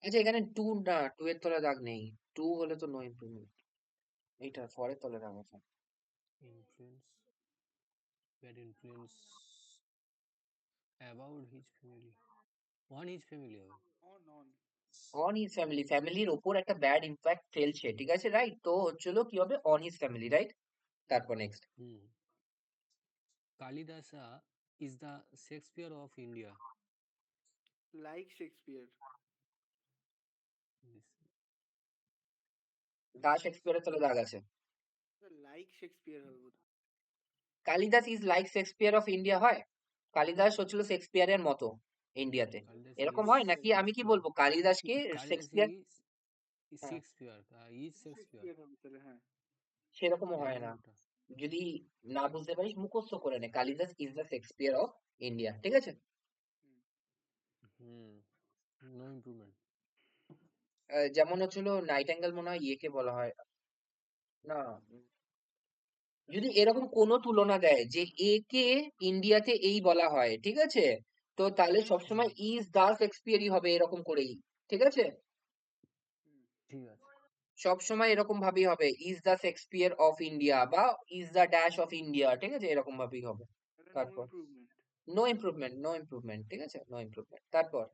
আচ্ছা, এখানে টু না, টু এর তলায় দাগ নেই, টু হলে তো নো ইমপ্রুভমেন্ট, এইটা ফরের তলায় দাগ আছে। Influence. Bad influence about his family. On his family হবে। On on. On his family, ফ্যামিলির ওপর একটা ব্যাড ইম্প্যাক্ট ফেলছে, ঠিক আছে, রাইট, তো হচ্ছিল কি হবে, অন হিজ ফ্যামিলি, রাইট। তারপর next. Hmm Kalidasa is the Shakespeare of India. Like Shakespeare. This- দা শেক্সপিয়ারের তলায় দাগ আছে। লাইক শেক্সপিয়ার হবে বোধহয়। Kalidas is like Shakespeare of India হয়? কালিদাস হচ্ছিল শেক্সপিয়ারের মতো ইন্ডিয়াতে, Kalidas এরকম is হয় নাকি? আমি কি Shakespeare. বলবো, কালিদাসকে Kalidas শেক্সপিয়ার? is হ্যাঁ, Shakespeare. Is Shakespeare. শেক্সপিয়ার হবে তাহলে, হ্যাঁ। সেরকমও হয় না। এরকমটা। যদি না বুঝতে পারিস, মুখস্থ করে নে, Kalidas is the Shakespeare of India, ঠিক আছে। হুম। হুম No improvement. যেমন হচ্ছিল নাইটেঙ্গেল, মনে হয় ইয়েকে বলা হয়, না, যদি এরকম কোনো তুলনা দেয় যে এ কে ইন্ডিয়াতে এই বলা হয়, ঠিক আছে, তো তাহলে হুম সবসময় ইজ দা শেক্সপিয়ারই হবে, এরকম করেই, ঠিক আছে। হুম। ঠিক আছে। সব সময় এরকম ভাবেই হবে, is the Shakespeare of India বা is the dash of India, ঠিক আছে, এরকম ভাবেই হবে। তাহলে নো তারপর improvement. No improvement, no improvement, ঠিক আছে, নো ইমপ্রুভমেন্ট। তারপর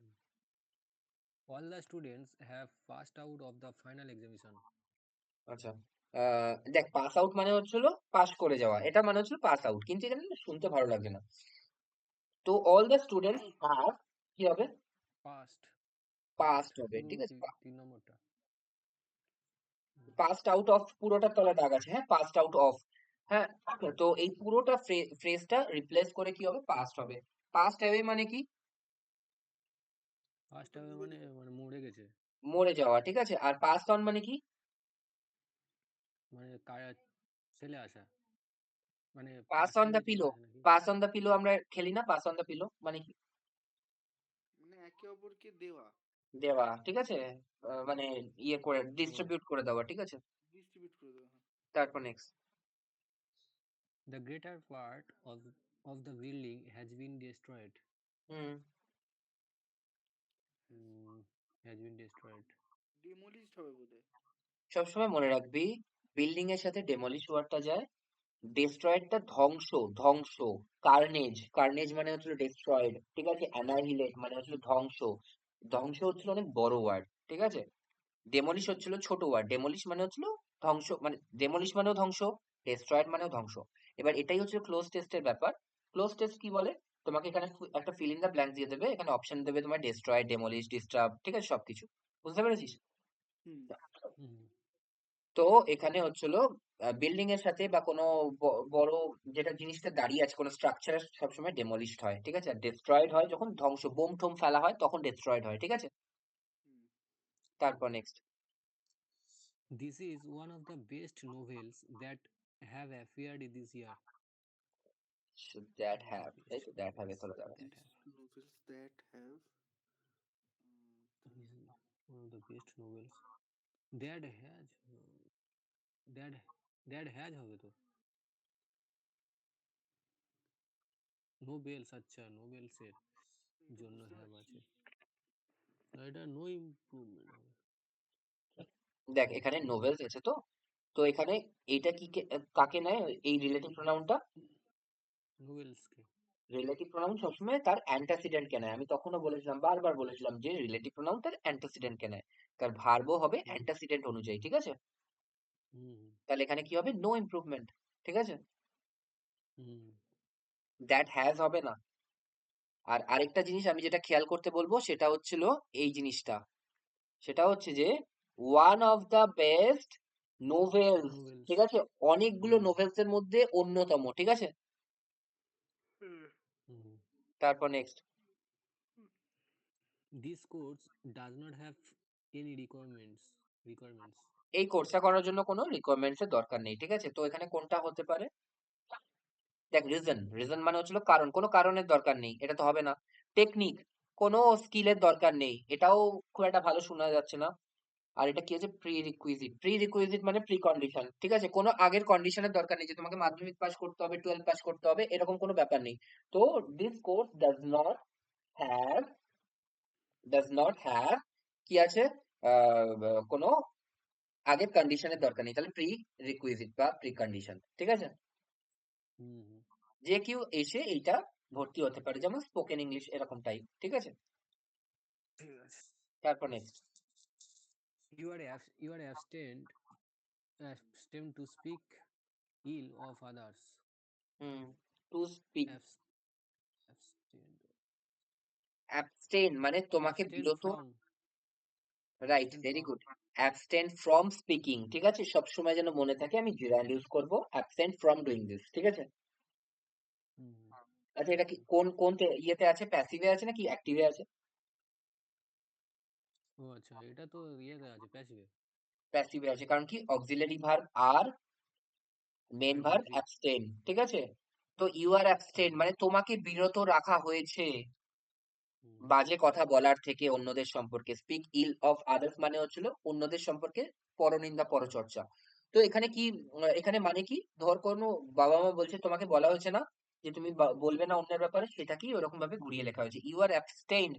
All the students have passed out of the final examination. আচ্ছা, দেখ, পাস আউট মানে হচ্ছিল পাস করে যাওয়া, এটা মানে হচ্ছিল পাস আউট, কিন্তু এখানে না শুনতে ভালো লাগছে না। তো অল দ্য স্টুডেন্টস হ্যাভ কি হবে পাস্ট পাস্ট হবে, শুধু ঠিক আছে? 3 নম্বরটা। পাস্ট আউট অফ পুরোটার তলায় দাগ আছে, হ্যাঁ, পাস্ট আউট অফ। হ্যাঁ, তো এই পুরোটা ফ্রেজটা রিপ্লেস করে কি হবে, পাস্ট হবে। পাস্ট অ্যাওয়ে মানে কি, পাস্ট হবে মানে মানে মরে গেছে, মরে যাওয়া, ঠিক আছে? আর পাস্ট অন মানে কি, মানে ছেলে আসা, মানে পাস অন পার্সেন্টে দ্য চলে পিলো। আসে নাকি? পাস অন দ্য পিলো আমরা খেলি না, পাস অন দ্য পিলো মানে কি, মানে একে অপরকে দেওয়া, দেওয়া, ঠিক আছে? মানে ইয়ে করে ও, ডিস্ট্রিবিউট করে দেওয়া, ঠিক আছে? ডিস্ট্রিবিউট করে দেওয়া, হ্যাঁ। তারপর next, the greater part of the building has been destroyed. Hmm, Has been destroyed. ডিমোলিশড হবে বোধহয়। সবসময় মনে রাখবি বিল্ডিং এর সাথে ডেমলিশ ওয়ার্ডটা যায়, ডেস্ট্রয়েডটা ধ্বংস, ধ্বংস, কার্নেজ, কার্নেজ মানে হচ্ছিল ডেস্ট্রয়েড, ঠিক আছে? অ্যানাহিলেট মানে হচ্ছিল ধ্বংস, ধ্বংস হচ্ছিল অনেক বড় ওয়ার্ড, ঠিক আছে? ডেমলিশ হচ্ছিল ছোট ওয়ার্ড, ডেমলিশ মানে হচ্ছিল ধ্বংস, মানে ডেমলিশ মানেও ধ্বংস, ডেস্ট্রয়েড মানেও ধ্বংস। এবার এটাই হচ্ছে ক্লোজ টেস্টের ব্যাপার। ক্লোজ টেস্ট কি বলে, তোমাকে এখানে একটা ফিল ইন দ্য ব্ল্যাঙ্ক দিয়ে দেবে, এখানে অপশন দেবে তোমার ডেস্ট্রয়, ডেমলিশ, ডিস্টার্ব, ঠিক আছে? সবকিছু বুঝতে পেরেছিস? হুম। হুম, তো এখানে হচ্ছিল বিল্ডিং এর সাথে বা কোনো বড় যেটা জিনিসটা দাঁড়িয়ে আছে কোনো স্ট্রাকচার সবসময় ডেমলিশড হয়, ঠিক আছে? আর ডেস্ট্রয়েড হয় যখন ধ্বংস, বোম ঠোম ফেলা হয় তখন ডেস্ট্রয়েড হয়, ঠিক আছে? হুম। তারপর next, this is one of the best novels that have appeared this year. That One of the have, তাই best তো, দ্যাট হ্যাভে novels চলে যাবে। that These have. novels that have This is one of the best novels that has that that has হবে তো, নোবেলস, আচ্ছা নোবেলসের এটা জন্য বুঝতে হ্যাভ পারছি। আছে, আর এটা নো ইমপ্রুভমেন্ট হবে। দেখ এখানে নোভেলস আছে তো, তো এখানে এইটা কি কাকে নেয় এই রিলেটিভ প্রোনাউনটা? নোবেলসকে। রিলেটিভ প্রোনাউন সবসময় তার অ্যান্টাসিডেন্ট কে নেয়, আমি তখনও বলেছিলাম, বারবার বলেছিলাম যে রিলেটিভ প্রোনাউন তার অ্যান্টাসিডেন্ট কে নেয়, তার ভার্বও হবে হুম অ্যান্টাসিডেন্ট অনুযায়ী, ঠিক আছে? হুম তাহলে এখানে কি হবে, নো ইমপ্রুভমেন্ট, ঠিক আছে? হুম দ্যাট হ্যাজ হবে না। আর আরেকটা জিনিস আমি যেটা খেয়াল করতে বলবো সেটা হচ্ছিল এই জিনিসটা, সেটা হচ্ছে যে one of the best novels, novels. ঠিক আছে? অনেকগুলো হুম নোভেলস এর মধ্যে অন্যতম, ঠিক আছে? হুম। হুম তারপর next, This course does not have any requirements. এই কোর্সটা করার জন্য কোনো রিকোয়ারমেন্টস এর দরকার নেই, ঠিক আছে? তো এখানে কোনটা হতে পারে, দেখ রিজন, রিজন মানে হচ্ছিল কারণ, কোনো কারণের দরকার নেই, এটা তো হবে না। টেকনিক, কোনো স্কিলের দরকার নেই, এটাও খুব একটা ভালো শোনা যাচ্ছে না। আর এটা কি আছে, প্রি রিকুইজিট, প্রি রিকুইজিট মানে প্রি কন্ডিশন, ঠিক আছে? কোনো আগের কন্ডিশনের দরকার নেই যে তোমাকে মাধ্যমিক পাস করতে হবে, 12 পাস করতে হবে, এরকম কোনো ব্যাপার নেই। তো this course have does not have কি আছে, কোনো আগের কন্ডিশনের দরকার নেই, তাহলে প্রি রিকুইজিট বা প্রি কন্ডিশন, ঠিক আছে? হুম হুম যে কেউ এসে এইটা ভর্তি হতে পারে, যেমন স্পোকেন ইংলিশ এরকম টাইপ, ঠিক আছে? ঠিক আছে। তারপর next, You are abstain to speak ill of others. হুম, to speak, Abs, abstain abstain মানে তোমাকে abstain বিরত, from right, abstain very from good. Abstained from speaking, ঠিক আছে? সবসময় যেন মনে থাকে আমি জিরান্ড ইউজ করবো, অ্যাবসেন্ট ফ্রম ডুইং দিস, ঠিক আছে? হুম আচ্ছা এটা কি abstain. কোন কোন ইয়েতে আছে, প্যাসিভে আছে নাকি অ্যাক্টিভে আছে? ও আচ্ছা, এটা তো ইয়েতে আছে, প্যাসিভে। প্যাসিভে আছে, কারণ কি অক্সিলারি ভার্ব আর মেন ভার্ব আইএনজি। অ্যাবস্টেন, ঠিক আছে? তো ইউ আর অ্যাবস্টেন হুম মানে তোমাকে বিরত রাখা হয়েছে হুম বাজে কথা বলার থেকে অন্যদের সম্পর্কে। স্পিক ইল অফ আদার্স মানে হচ্ছিল অন্যদের সম্পর্কে পরনিন্দা, পরচর্চা। তো এখানে কি, এখানে মানে কি, ধর কোনো বাবা মা বলছে তোমাকে বলা হয়েছে না যে তুমি বলবে না অন্যের ব্যাপারে, সেটাকেই ওরকম ভাবে ঘুরিয়ে লেখা হয়েছে, you are abstain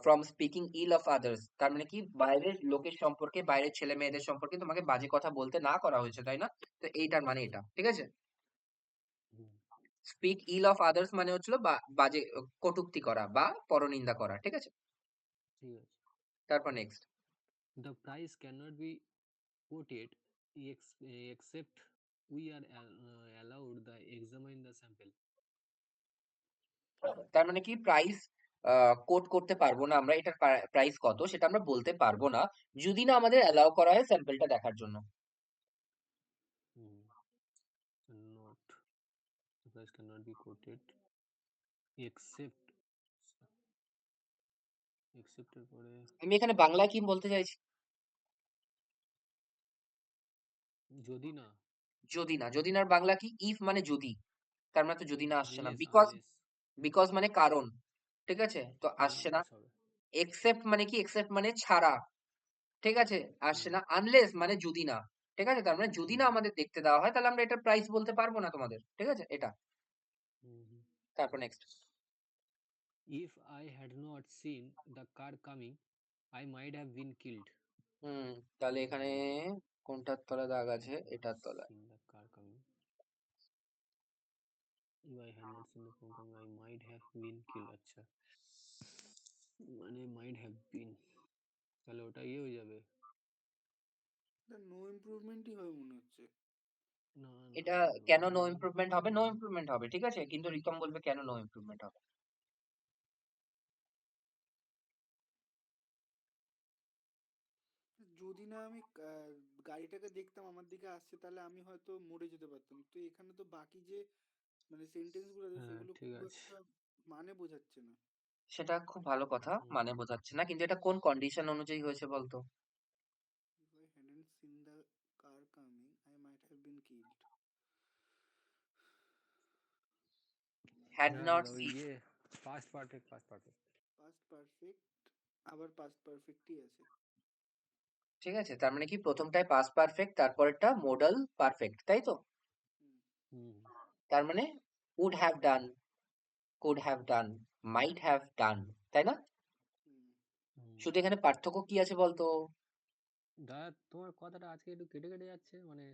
from speaking ill of others, তার মানে কি বাইরের লোকের সম্পর্কে, বাইরের ছেলে মেয়েদের সম্পর্কে তোমাকে বাজে কথা বলতে না করা হয়েছে, তাই না? তো এইটার মানে এটা, ঠিক আছে? হুম স্পিক ইল অফ আদার্স মানে হচ্ছিল বাজে কটূক্তি করা বা পরনিন্দা করা, ঠিক আছে? ঠিক আছে। তারপর next, The price cannot be quoted except we are allowed the examine the sample. তার মানে কি প্রাইস কোট করতে পারবো না আমরা, এটার প্রাইস কত সেটা আমরা বলতে পারবো না, যদি না আমাদের অ্যালাউ করা হয় স্যাম্পলটা দেখার জন্য। হুম, not the price cannot be quoted except except এর পরে আমি এখানে বাংলায় কি বলতে চাইছি? যদি না, যদি না, যদি নার বাংলা কি? ইফ মানে যদি, তার মানে তো যদি না আসছে না, আনলেস বিকজ আনলেস বিকজ মানে কারণ, ঠিক আছে, তো আসছে না। আনলেস হবে। এক্সেপ্ট মানে কি? এক্সেপ্ট মানে ছাড়া, ঠিক আছে, আসছে হুম না। আনলেস মানে যদি না, ঠিক আছে, তার মানে যদি না হুম আমাদের দেখতে দেওয়া হয় তাহলে আমরা এটার প্রাইস বলতে পারবো না তোমাদের, ঠিক আছে, এটা। হুম হুম। তারপর next. If I had not seen the car coming, I might have been killed. হুম, তাহলে এখানে কোনটার তলায় দাগ আছে? এটার তলায়। Seen the car coming. If I had not seen the car coming, I might have been killed. আচ্ছা, মানে might have been, তাহলে ওটা ইয়ে হয়ে যাবে। নো ইমপ্রুভমেন্টই হয় মনে হচ্ছে। না না এটা না কেন নো নো ইমপ্রুভমেন্ট হবে? নো ইমপ্রুভমেন্ট হবে, ঠিক আছে, কিন্তু রিতম বলবে কেন নো ইমপ্রুভমেন্ট হবে। যদি না আমি গাড়িটাকে দেখতাম আমার দিকে আসছে, তাহলে আমি হয়তো মরে যেতে পারতাম। তো এখানে তো বাকি যে মানে সেন্টেন্স গুলো আছে হ্যাঁ সেগুলো ঠিক খুব আছে। একটা মানে বোঝাচ্ছে না। সেটা খুব ভালো কথা, হুম মানে বোঝাচ্ছে না, কিন্তু এটা কোন কন্ডিশন অনুযায়ী হয়েছে বলতো? If I hadn't seen the car coming, I might have been killed. Had না নট দাঁড়া, ওই সিন। ইয়ে past perfect past perfect. Past perfect, আবার পাস্ট পারফেক্টই আছে। ঠিক আছে, তার মানে কি প্রথমটায় পাস্ট পারফেক্ট, তারপরেরটা মোডাল পারফেক্ট, তাই তো? হুম হুম তার মানে would have done, could have done, might have done, তাই না? হুম। হুম। শুধু এখানে পার্থক্য কি আছে বলতো? দাদা তোমার কথাটা আজকে একটু কেটে কেটে যাচ্ছে, মানে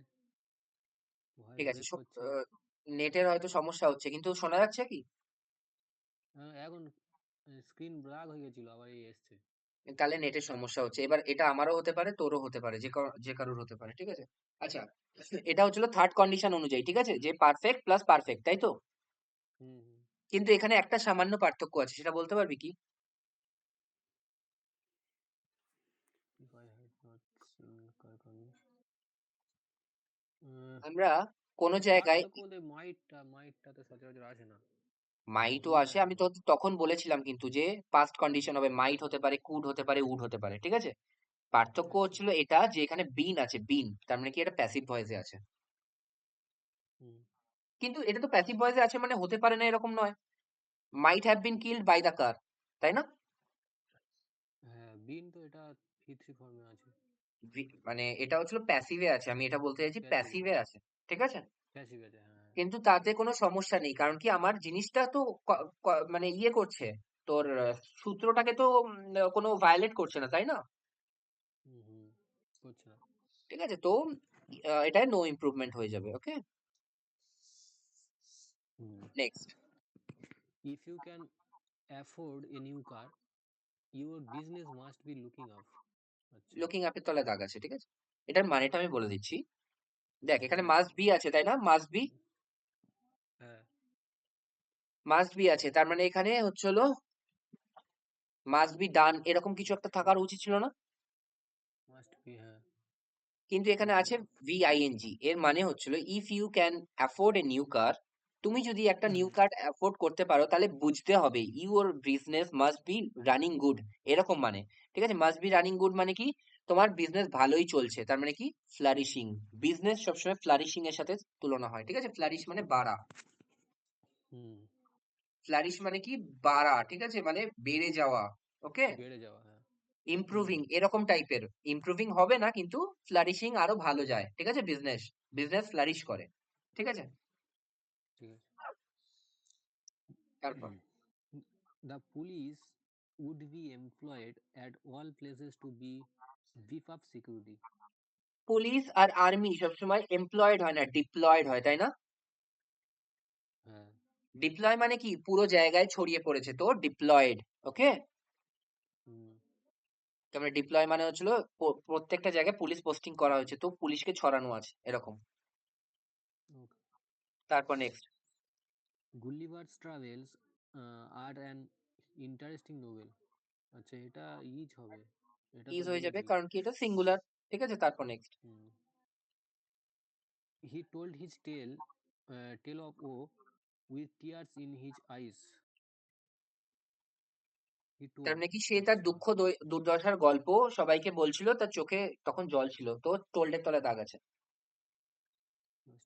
ভয়েস ঠিক আছে, ব্রেক করছে। নেটের হয়তো সমস্যা হচ্ছে, কিন্তু শোনা যাচ্ছে কি? এখন স্ক্রিন ব্ল্যাক হয়ে গেছিল, আবার এই এসছে। তাহলে নেটের সমস্যা হচ্ছে। এবার এটা আমারও হতে পারে, তোরও হতে পারে, যে কারোর হতে পারে, ঠিক আছে। আচ্ছা, এটা হচ্ছিল থার্ড কন্ডিশন অনুযায়ী, ঠিক আছে, যে পারফেক্ট প্লাস পারফেক্ট, তাই তো? হুম হুম। কিন্তু এখানে একটা সামান্য পার্থক্য আছে, সেটা বলতে পারবি কি? If I had not seen car coming. আমরা কোনো জায়গায় পার্থক্য বলতে মাইটটা তো সচরাচর আসে না। মাইটও বি আসে, আসে আমি তো না। তখন বলেছিলাম কিন্তু যে পাস্ট কন্ডিশন হবে, মাইট হতে পারে, কুড হতে পারে, উড হতে পারে, ঠিক আছে। পার্থক্য আচ্ছা। হচ্ছিল এটা যে এখানে বিন আছে, বিন, তার মানে কি এটা প্যাসিভ ভয়েসে আছে। হুম। কিন্তু এটা তো প্যাসিভ ভয়েসে আছে মানে হতে পারে না এরকম নয়। Might have been killed by the car, তাই না? হ্যাঁ বিন তো এটা ভি3 ফর্মে আছে। মানে এটা হচ্ছিল প্যাসিভে আছে, আমি এটা বলতে চাইছি প্যাসিভে, প্যাসিভে আছে, ঠিক আছে। প্যাসিভ আছে হ্যাঁ। কিন্তু তাতে কোনো সমস্যা নেই, কারণ কি আমার জিনিসটা তো মানে ইয়ে করছে, তোর সূত্রটাকে তো কোনো ভায়োলেট করছে না, তাই না? হুম হুম। করছে না। ঠিক আছে, তো এটায় নো ইমপ্রুভমেন্ট হয়ে যাবে, ওকে। হুম। Next. If you can afford a new car, your business must be looking up. আচ্ছা। লুকিং আপের তলায় দাগ আছে, ঠিক আছে, এটার মানেটা আমি বলে দিচ্ছি। দেখ, এখানে হুম। মাস্ট বি আছে, তাই না? মাস্ট বি, হ্যাঁ মাস্ট বি আছে, তার মানে এখানে হচ্ছে হলো মাস্ট বি ডান, এরকম কিছু একটা থাকার উচিত ছিল না? মাস্ট বি, হ্যাঁ কিন্তু এখানে লুকিং আছে আপ। ভিআইএনজি, এর মানে হচ্ছিল if you can afford a new car, তুমি যদি একটা নিউ হুম কার অ্যাফোর্ড করতে পারো তাহলে বুঝতে হবে your business must be running good, এরকম মানে, ঠিক আছে। মাস্ট বি রানিং গুড মানে কি? তোমার বিজনেস ভালোই চলছে, তার মানে কি ফ্লারিশিং। বিজনেস সবসময় ফ্লারিশিং এর সাথে তুলনা হয়, ঠিক আছে, ফ্লারিশ মানে বাড়া। হুম। ফ্লারিশ মানে কি? বাড়া, ঠিক আছে, মানে বেড়ে যাওয়া, ওকে। বেড়ে যাওয়া, হ্যাঁ। হুম ইমপ্রুভিং হুম। এরকম টাইপের, ইমপ্রুভিং হবে না কিন্তু ফ্লারিশিং আরো ভালো যায়, ঠিক আছে, বিজনেস, বিজনেস ফ্লারিশ করে, ঠিক আছে। ঠিক আছে। তারপর The police would be employed at all places to beef up security. Police আর আর্মি সবসময় এমপ্লয়েড হয় না, ডিপ্লয়েড হয়, তাই না? হ্যাঁ। ডিপ্লয় মানে কি? পুরো জায়গায় ছড়িয়ে পড়েছে, তো ডিপ্লয়েড, ওকে। হুম। তারপরে ডিপ্লয় মানে হচ্ছিল প্রত্যেকটা জায়গায় পুলিশ পোস্টিং করা হয়েছে, তো পুলিশকে ছড়ানো আছে, এরকম। Okay. তারপর নেক্সট। Gulliver's Travels আর অ্যান ইন্টারেস্টিং নোবেল। আচ্ছা, এটা ইজ হবে, এটা তো ইজ হয়ে যাবে বলেছি। কারণ কি এটা সিঙ্গুলার। ঠিক আছে, তারপর নেক্সট। হুম। He told his tale of woe with tears in his eyes. He তার টোল্ড। মানে কি সে তার আচ্ছা, দুঃখ দুর্দশার গল্প সবাইকে বলছিল, তার চোখে তখন জল ছিল, তো টোল্ডের তলায় দাগ আছে। was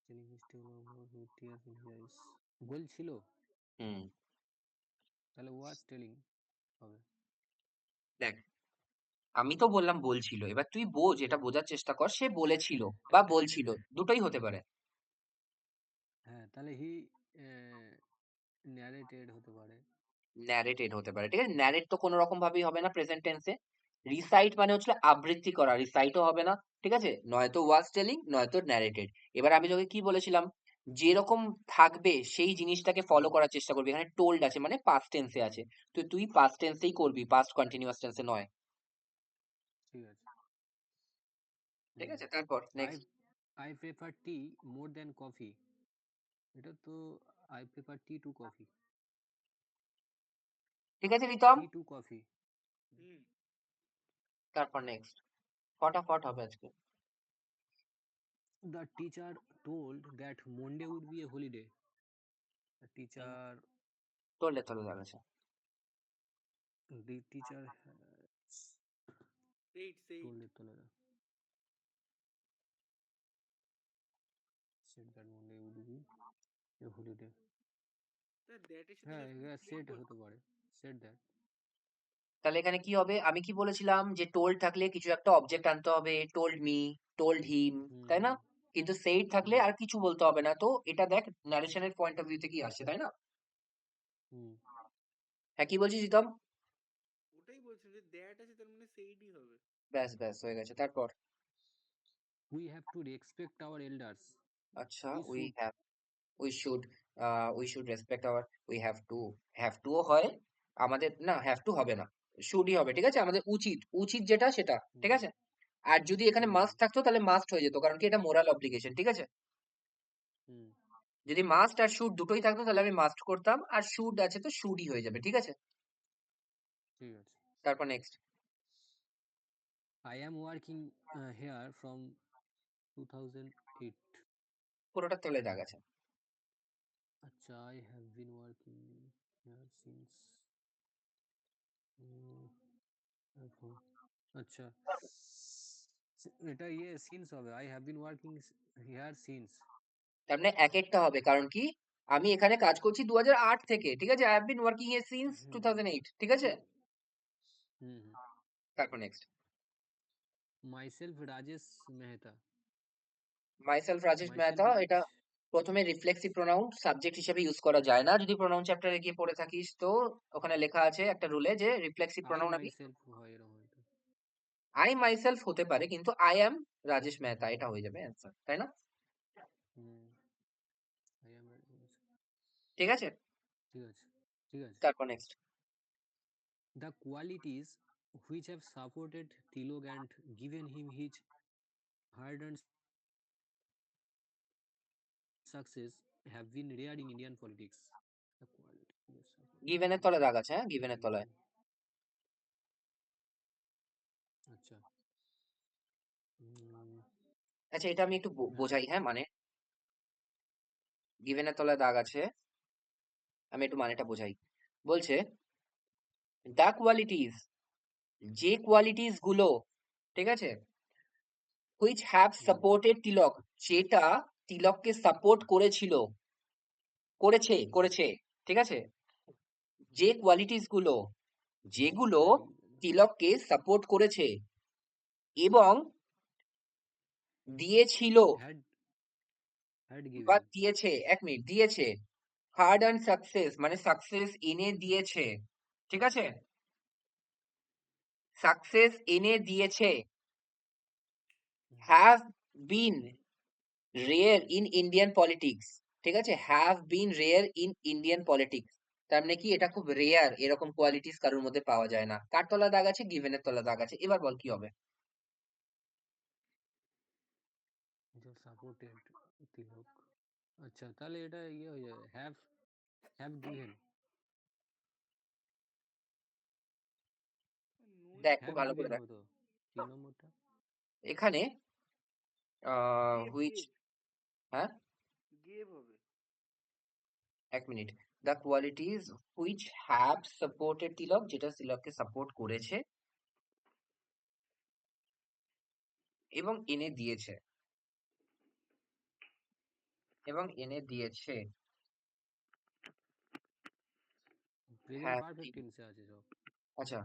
telling his tale of woe with tears in his eyes. বলছিল, হুম। তাহলে ওয়াজ টেলিং হবে। দেখ, আমি তো বললাম বলছিল, এবার তুই বোঝ, এটা বোঝার চেষ্টা কর, সে বলেছিল বা বলছিল, দুটোই হতে পারে। হ্যাঁ, তাহলে হি ন্যারেটেড হতে পারে। ন্যারেটেড হতে পারে, ঠিক আছে। ন্যারেট তো কোনো রকম ভাবেই হবে না প্রেজেন্ট টেন্সে। রিসাইট মানে হচ্ছে আবৃত্তি করা, রিসাইটও হবে না। ঠিক আছে, নয়তো ওয়াজ টেলিং নয়তো ন্যারেটেড। এবার আমি তোকে কি বলেছিলাম, যেরকম থাকবে সেই জিনিসটাকে ফলো হুম, করার চেষ্টা করবি। এখানে টোল্ড আছে মানে পাস্ট টেন্সে আছে, তো তুই পাস্ট টেন্সেই করবি, পাস্ট কন্টিনিউয়াস টেন্সে নয়। ঠিক আছে। ঠিক হুম। আছে, তারপর I next. I prefer T more than coffee. এটা তো I prefer T to coffee. ঠিক আছে রিতম, টি টু কফি। হুম। তারপর নেক্সট। ফটাফট হবে আজকে। The teacher told that Monday would be a holiday. The teacher, টোল্ডের তলায় দাগ আছে। the teacher has সেইট told it to Lada. Said that Monday would be a holiday. দ্যাটের সাথে হ্যাঁ, যখন এটা সেইট সেট হতে পারে। Said that. তাহলে এখানে কি হবে, আমি কি বলেছিলাম যে টোল্ড থাকলে কিছু একটা অবজেক্ট আনতে হবে, টোল্ড মি, টোল্ড হিম, হুম, তাই না? হুম, কিন্তু সেইড থাকলে হুম, আর কিছু বলতে হবে না, তো এটা দেখ নারেশনের পয়েন্ট অফ ভিউ থেকে আসছে, তাই না? হুম। হ্যাঁ, কি বলছিস জিতম? ওটাই বলছেন যে দ্যাট আছে তার মানে সেইটই হবে। ব্যাস ব্যাস হয়ে গেছে, তারপর। We have to respect our elders. আচ্ছা, We we should. Have, we should, we should respect our, we have to হয়। আমাদের না, হ্যাভ টু হবে না, শুডই হবে, ঠিক আছে। আমাদের উচিত, উচিত যেটা সেটা, ঠিক হুম, আছে। আর যদি এখানে হুম, মাস্ট থাকতো তাহলে মাস্ট হয়ে যেত, কারণ কি এটা মোরাল অব্লিগেশন, ঠিক আছে। হুম। যদি মাস্ট আর শুড দুটোই থাকতো তাহলে আমি মাস্ট করতাম, আর শুড আছে তো শুডই হয়ে যাবে, ঠিক আছে। ঠিক আছে। তারপর next. I am working here from 2008. পুরোটার তলায় দাগ আছে। আচ্ছা, I have been working here since. এখন আচ্ছা, এটা সিন্স হবে। I have been working here since. তার মানে এক একটা হবে, কারণ কি আমি এখানে কাজ করছি 2008 থেকে, ঠিক আছে। I have been working here since hmm, 2008, ঠিক আছে। হুম, হুম। তারপর next. Myself Rajesh Mehta. Myself Rajesh myself Mehta, is এটা প্রথমে রিফ্লেক্সিভ প্রোনাউন সাবজেক্ট হিসেবে ইউজ করা যায় না। যদি প্রোনাউন চ্যাপ্টারে গিয়ে পড়ে থাকিস তো ওখানে লেখা আছে একটা রুলে যে রিফ্লেক্সিভ আই প্রোনাউন আমি, মাইসেলফ হয় এরকম হয়তো। আই মাইসেলফ হতে পারে, কিন্তু আই অ্যাম রাজেশ মেহতা এটা হয়ে যাবে অ্যান্সার, তাই না? হুম, আই এম। ঠিক আছে, ঠিক আছে, ঠিক আছে। তারপর next. The qualities which have supported Tilak and given him his hard and success have been rare in Indian politics. The quality they supported গিভেনের Tilak তলায় দাগ আছে, হ্যাঁ, গিভেনের given তলায়। him. আচ্ছা, আচ্ছা, এটা আমি একটু হ্যাঁ, বোঝাই, হ্যাঁ, মানে গিভেনের তলায় দাগ আছে, আমি একটু মানেটা বোঝাই। বলছে দা কোয়ালিটিজ, যে কোয়ালিটিস গুলো, ঠিক আছে, which have hmm, supported Tilak, যেটা তিলককে সাপোর্ট করেছিল, করেছে হুম, করেছে, ঠিক আছে। যে কোয়ালিটিস গুলো, যেগুলো had তিলককে সাপোর্ট করেছে এবং দিয়েছিল, had had বা given. দিয়েছে, এক মিনিট, দিয়েছে, হার্ড অ্যান্ড সাকসেস মানে সাকসেস এনে দিয়েছে, ঠিক আছে, সাকসেস এনে দিয়েছে, হুম, have been rare in Indian politics, ঠিক আছে। Have been rare in Indian politics, তার মানে কি এটা খুব রেয়ার, এরকম কোয়ালিটিস কারোর মধ্যে পাওয়া যায় না। কার তলা দাগ আছে? গিভেনের তলা দাগ আছে। এবার বল কি হবে। যে supported Tilak. আচ্ছা, তাহলে এটা ইয়ে হয়ে যাবে, হ্যাভ গিভেন। নো দেখ খুব হ্যাভ ভালো করে গিভেন দেখ হবে তো 3 নম্বরটা। এখানে গেভ হুইচ, গেভ হ্যাঁ গেভ হবে। এক মিনিট, the qualities which have supported Tilak, যেটা তিলককে সাপোর্ট করেছে এবং এনে দিয়েছে, এবং এনে দিয়েছে। প্রেজেন্ট হ্যাভ, পারফেক্ট টেন্সে আছে সব। আচ্ছা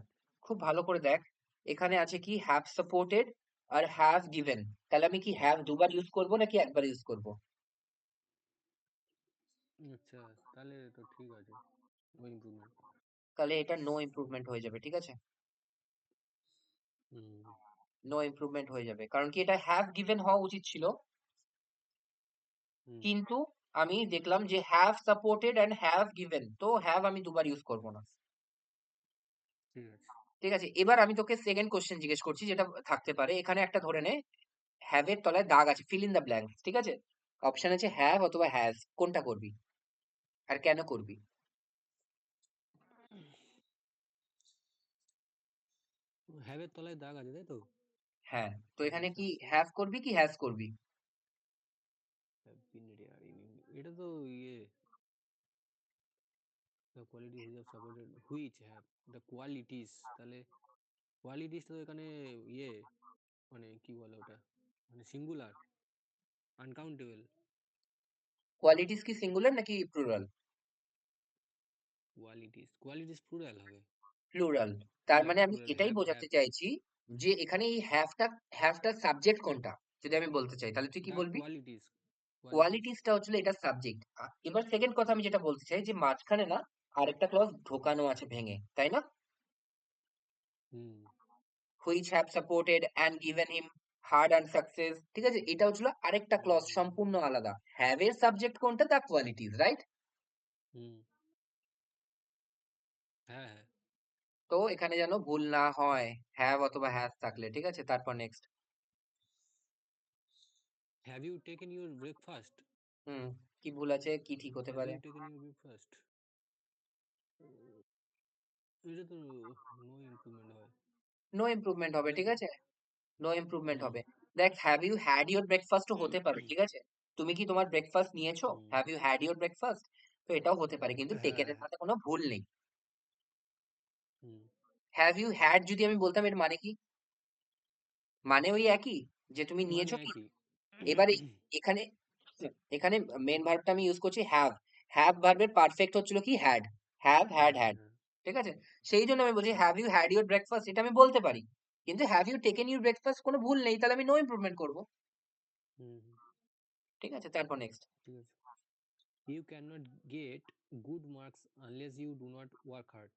খুব ভালো করে দেখ, এখানে আছে কি হ্যাভ সাপোর্টেড আর হ্যাভ গিভেন, তাহলে আমি কি হ্যাভ দুবার ইউজ করব নাকি একবার ইউজ করব? আচ্ছা, তাহলে তো ঠিক আছে, নো ইমপ্রুভমেন্ট। তাহলে এটা নো ইমপ্রুভমেন্ট হয়ে যাবে, ঠিক আছে, হুম নো ইমপ্রুভমেন্ট হয়ে যাবে, কারণ কি এটা হ্যাভ গিভেন হওয়া উচিত ছিল, হুম কিন্তু আমি দেখলাম যে have supported and have given, তো হ্যাভ আমি দুবার ইউজ করব না। ঠিক আছে। ঠিক আছে, এবার আমি তোকে সেকেন্ড কোশ্চেন জিজ্ঞেস করছি, যেটা থাকতে পারে এখানে একটা ধরে নে, হ্যাভ এর তলায় দাগ আছে, ফিল ইন দ্য ব্ল্যাঙ্কস, ঠিক আছে, অপশন আছে হ্যাভ অথবা হ্যাজ, কোনটা করবি আর কেন করবি? হ্যাভের তলায় দাগ আছে তাই তো? হ্যাঁ, তো হ্যাভ এখানে কি সাকসেস, হ্যাভ করবি কি হ্যাজ করবি? হ্যাভ বিন রেয়ার ইন, এটা তো ইয়ে, the quality which have supported, which have the qualities, তাহলে কোয়ালিটিস তো এখানে ইয়ে, মানে কি বলে ওটা, মানে সিঙ্গুলার, আনকাউন্টেবল। কোয়ালিটিস কি সিঙ্গুলার নাকি প্লুরাল? কোয়ালিটিস প্লুরাল হবে। প্লুরাল, তার প্লুরাল মানে আমি প্লুরাল এটাই হ্যাভ বোঝাতে হ্যাভ চাইছি যে এখানে এই হ্যাভটা সাবজেক্ট কোনটা, যদি আমি বলতে চাই তাহলে তুই কি দ্য বলবি? কোয়ালিটিস। কোয়ালিটিসটা হচ্ছিল এটা সাবজেক্ট। এবার সেকেন্ড কথা আমি যেটা বলতে চাই যে মাঝখানে না আরেকটা ক্লজ ঢোকানো আছে ভেঙে, তাই না? হুম which have supported and given him hard and success, ঠিক আছে, এটা হচ্ছিল আরেকটা ক্লজ হুম সম্পূর্ণ আলাদা। হ্যাভ এর সাবজেক্ট কোনটা? The qualities, right? হুম, হ্যাঁ হ্যাঁ। তো এখানে যেন ভুল না হয় হ্যাভ অথবা হ্যাজ থাকলে, ঠিক আছে, তারপর next. Have you taken your breakfast, হুম, কি ভুল আছে, কি ঠিক হতে হ্যাভ পারে? ইউ টেকেন ইউর ব্রেকফাস্ট, এটা তো নো ইমপ্রুভমেন্ট হয়। নো ইমপ্রুভমেন্ট হবে, তাই ঠিক তো? আছে, নো ইমপ্রুভমেন্ট হুম হবে। দেখ হ্যাভ ইউ হ্যাড ইউর ব্রেকফাস্টও হতে পারে, ঠিক আছে, তুমি কি তোমার ব্রেকফাস্ট নিয়েছো, হুম, have you had your breakfast, তো এটাও হতে পারে, কিন্তু হ্যাঁ টেকেন এর হ্যাঁ। সাথে কোনো ভুল নেই। হুম, হ্যাভ ইউ হ্যাড যদি আমি বলতাম এর মানে কি? মানে ওই একই, যে তুমি মানে নিয়েছো কি। একই। এবার এখানে এখানে মেন ভার্বটা আমি ইউজ করছি হ্যাভ, হ্যাভ ভার্বের পারফেক্ট হচ্ছিল কি had, have had had had, হ্যাঁ। ঠিক আছে, সেই জন্য আমি বলছি have you had your breakfast, এটা আমি বলতে পারি, কিন্তু have you taken your breakfast কোনো ভুল নেই, তাহলে আমি নো ইমপ্রুভমেন্ট করবো, হুম হুম, ঠিক আছে, তারপর নেক্সট। ঠিক আছে। You can not get good marks unless you do not work hard.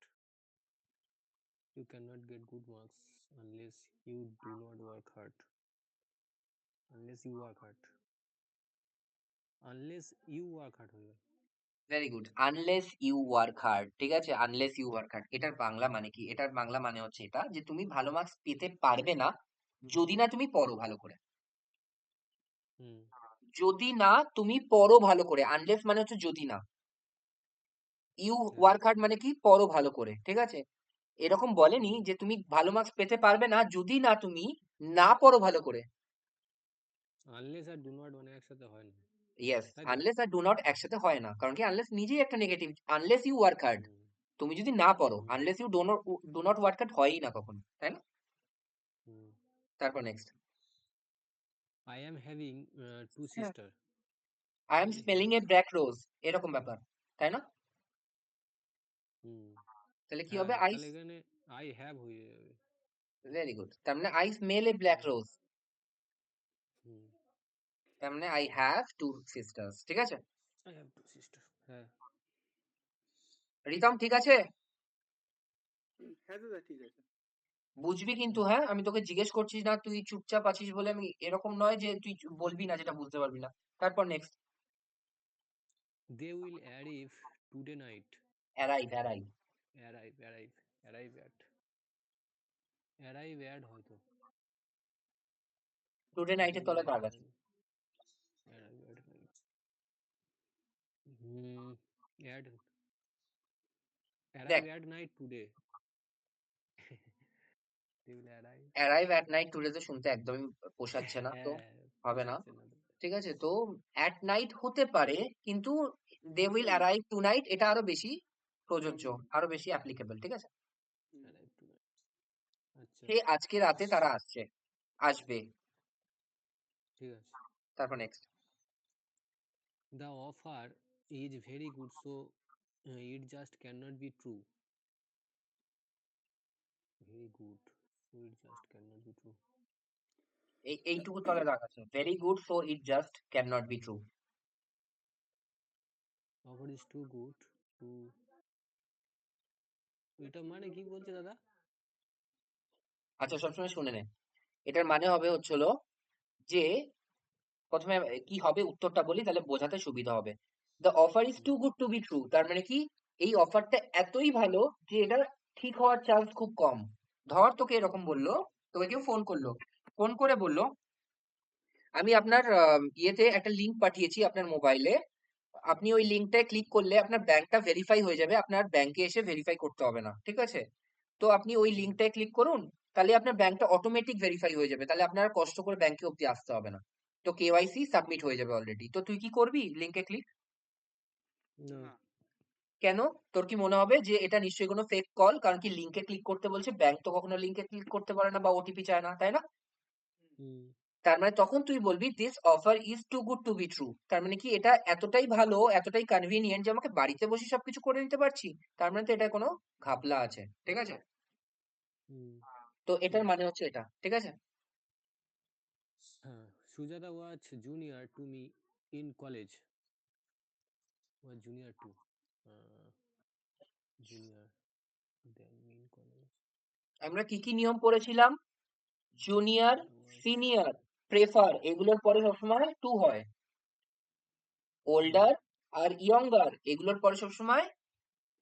You can not get good marks unless you do not work hard. Unless you work hard, unless you work hard হয়ে যায়। Very good, unless you work hard, ঠিক আছে, আনলেস ইউ ওয়ার্ক হার্ড, এটার বাংলা মানে কি? এটার বাংলা মানে হচ্ছে এটা যে তুমি ভালো মার্কস পেতে পারবে না যদি না তুমি পড়ো ভালো করে, হুম, যদি না তুমি পড়ো ভালো করে, আনলেস মানে হচ্ছে যদি না, ইউ হ্যাঁ। ওয়ার্ক হার্ড মানে কি পড়ো ভালো করে, ঠিক আছে, এরকম বলেনি হুম, যে তুমি ভালো মার্কস পেতে পারবে না যদি না তুমি না পড়ো ভালো করে। আনলেস আর ডু নট মানে একসাথে হয় না, ইয়েস, তাই তো? আনলেস আর ডু নট একসাথে হয় না, কারণ কি আনলেস নিজেই একটা negative, unless you work hard, হুম তুমি যদি না পড়ো, হুম unless you do not work hard হয়ই না কখনো, তাই না? হুম। তারপর next. I am having two sister. I am I smelling have, a black rose, এরকম ব্যাপার, তাই না? হুম, তাহলে কি হ্যাঁ হবে? হ্যাঁ, আই, তাহলে এখানে আই হ্যাভ হয়ে যাবে। ভেরি গুড, তার মানে আই স্মেল এ ব্ল্যাক হুম রোজ, হুম। তার মানে আই হ্যাভ টু সিস্টার্স, ঠিক আছে। আই হ্যাভ টু সিস্টার, হ্যাঁ। রিতম ঠিক আছে? হ্যাঁ দাদা ঠিক আছে। বুঝবি কিন্তু, হ্যাঁ, আমি তোকে জিজ্ঞেস করছি না, তুই চুপচাপ আছিস বলে আমি এরকম নয় যে তুই বলবি না যেটা বুঝতে পারবি না। তারপর next. They will arrive today night. Arrive, arrive, arrive arrive arrive at, arrive at হয়তো। টুডে দে নাইটের তলায় উইল দাগ আছে। Arrive, arrive at night. Add দেখ, arrive at night today. They will arrive. Arrive at night today তো শুনতে একদমই পোষাচ্ছে না, তো হ্যাঁ, হবে না। পোষাচ্ছে না তো। ঠিক আছে, তো অ্যাট নাইট হতে পারে, কিন্তু they will arrive tonight এটা আরো বেশি প্রযোজ্য, আরো বেশি অ্যাপ্লিকেবল। ঠিক আছে, Arrive today. আচ্ছা, সে আজকে রাতে তারা আসবে। ঠিক আছে। তারপর next. The offer is very good, so it just cannot be true. Very good, so it just cannot be true. এইটুকু তলে দাগ আছে, very good so it just can not be true. Offer is too good to, এটা মানে কি বলছে দাদা? আচ্ছা, সবসময় শুনে নে, এটার মানে হবে হচ্ছিল যে, প্রথমে কি হবে উত্তরটা বলি, তাহলে বোঝাতে সুবিধা হবে। The offer is too good to be true, তার মানে কি এই অফারটা এতই ভালো যে এটা ঠিক হওয়ার চান্স খুব কম। ধর তোকে এরকম বললো, তোকে কেউ ফোন করলো, ফোন করে বললো আমি আপনার ইয়েতে একটা লিংক পাঠিয়েছি আপনার মোবাইলে, আপনি ওই লিংকটায় ক্লিক করলে আপনার ব্যাংকটা ভেরিফাই হয়ে যাবে, আপনার ব্যাংকে এসে ভেরিফাই করতে হবে না। ঠিক আছে, তো আপনি ওই হুম, লিংকটায় ক্লিক করুন, তাহলে আপনার ব্যাংকটা অটোমেটিক ভেরিফাই হয়ে যাবে, তাহলে আপনার আর কষ্ট করে ব্যাংকে অব্দি আসতে হবে না। তো কেওয়াইসি সাবমিট হয়ে যাবে অলরেডি। তো তুই কি করবি লিংকে ক্লিক? না, না। কেন? তোর কি মনে হবে যে এটা নিশ্চয়ই কোনো ফেক কল? কারণ কি লিংকে ক্লিক করতে বলছে, ব্যাংক তো কখনো লিংকে ক্লিক করতে পারে না বা ওটিপি চায় না, তাই না? হুম, তার মানে তখন তুই বলবি this offer is too good to be true, তার মানে কি এটা এতটাই ভালো, এতটাই কনভিনিয়েন্ট যে আমাকে বাড়িতে বসে সবকিছু করে নিতে পারছি, তার মানে তো এটা কোনো ঘাপলা আছে। ঠিক আছে, হুম, তো ঠিক এটার আছে। মানে হচ্ছে এটা। ঠিক আছে, হ্যাঁ, Sujata was junior to me in college. Was junior to, uh, junior than me in college. আমরা কি কি নিয়ম পড়েছিলাম? Junior, Sujata was, senior, prefer, এগুলোর পরে সবসময় টু হয়। হুম, ওল্ডার আর ইয়ঙ্গার, এগুলোর পরে সবসময়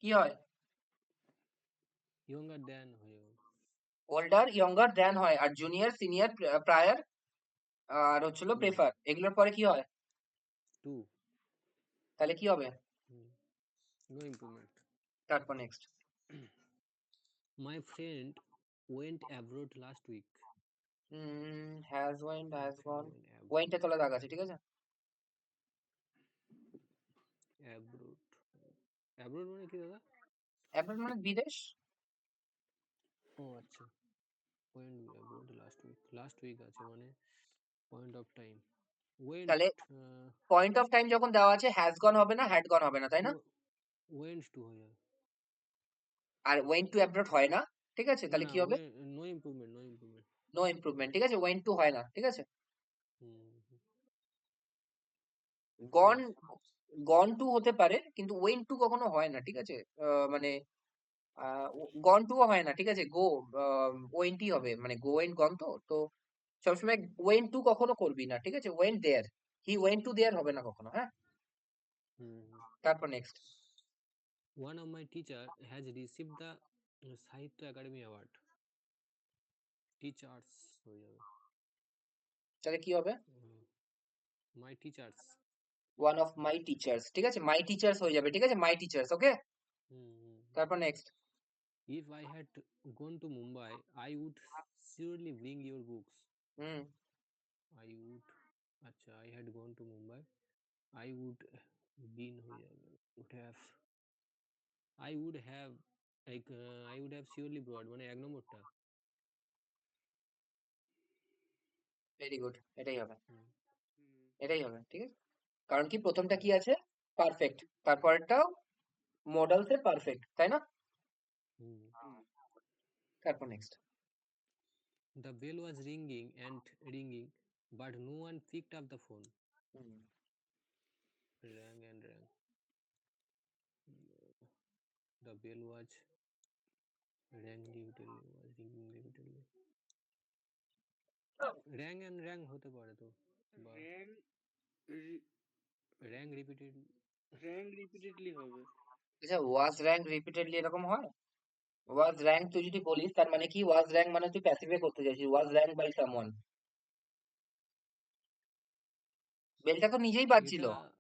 কি হয়? younger than হয়ে যাবে। ওল্ডার ইয়ঙ্গার দেন হয়, আর জুনিয়র, সিনিয়র, প্রায়ার আর হচ্ছিল হুম, প্রেফার, এগুলোর পরে কি হয়? টু, তাহলে কি হবে? হুম, no improvement. তারপর next. My friend went abroad last week. Has went, My has friend gone, went ওয়েন্টে abroad. তলা দাগ আছে। ঠিক আছে, Abroad. Abroad মানে কি দাদা? অ্যাব্রড মানে বিদেশ। ও আচ্ছা, went abroad last week. Last week আছে মানে point of time. Went, তাহলে uh, পয়েন্ট অফ টাইম যখন দেওয়া আছে, হ্যাজ গন হবে না, হ্যাড গন হবে না, তাই না? went to হয়ে যাবে। আর ওয়েন্ট টু অ্যাব্রড হয় না। ঠিক আছে, না তাহলে না, কি হবে? no improvement, no improvement. No improvement. ঠিক আছে, ওয়েন্ট টু হয় না। ঠিক আছে, হুম, ঠিক গন, আছে। গন টু হতে পারে, কিন্তু ওয়েন্ট টু কখনো হয় না। ঠিক আছে, মানে গন টু হয় না। ঠিক আছে, গো ওয়েন্টই হবে, মানে গো এন্ড গন। তো তো সবসময় ওয়েন্ট টু কখনো করবি না। ঠিক আছে, went there, he went to there হবে না কখনো। হ্যাঁ, হুম, তারপর next. one of my teacher has received the Sahitya Academy Award. Teachers হয়ে যাবে। তাহলে কি হবে? My teachers. One of my teachers. ঠিক আছে, মাই টিচার্স হয়ে যাবে। ঠিক আছে, মাই টিচার্স। ওকে, হুম, হুম, হুম। তারপর next. If I had gone to Mumbai, I would surely bring your books. Hmm, I would, আচ্ছা, I had gone to Mumbai. I would been হয়ে যাবে। Would have, I would have, like, I would have surely brought মানে এক নম্বরটা। ভেরি গুড, এটাই হবে, হুম, এটাই হবে। ঠিক আছে, কারণ কি প্রথমটা হুম, কি আছে? পারফেক্ট, তারপরটাও মডেলসে পারফেক্ট, তাই না? হুম। তারপর next. The bell was ringing and ringing, but no one picked up the phone. Rang and rang. The bell was rang repeatedly, was ringing repeatedly. Rang and rang হতে পারে তো, বা rank rang repeatedly। Rank repeatedly হবে। আচ্ছা, ওয়াজ র্যাঙ্ক রিপিটেডলি এরকম হয়? ওয়াজ র্যাঙ্ক তুই যদি বলিস, তার মানে কি ওয়াজ র্যাঙ্ক মানে তুই প্যাসিফাই করতে চাইছিস, ওয়াজ র্যাঙ্ক বাই সামওয়ান। বেলটা তো নিজেই বাজছিল। এটা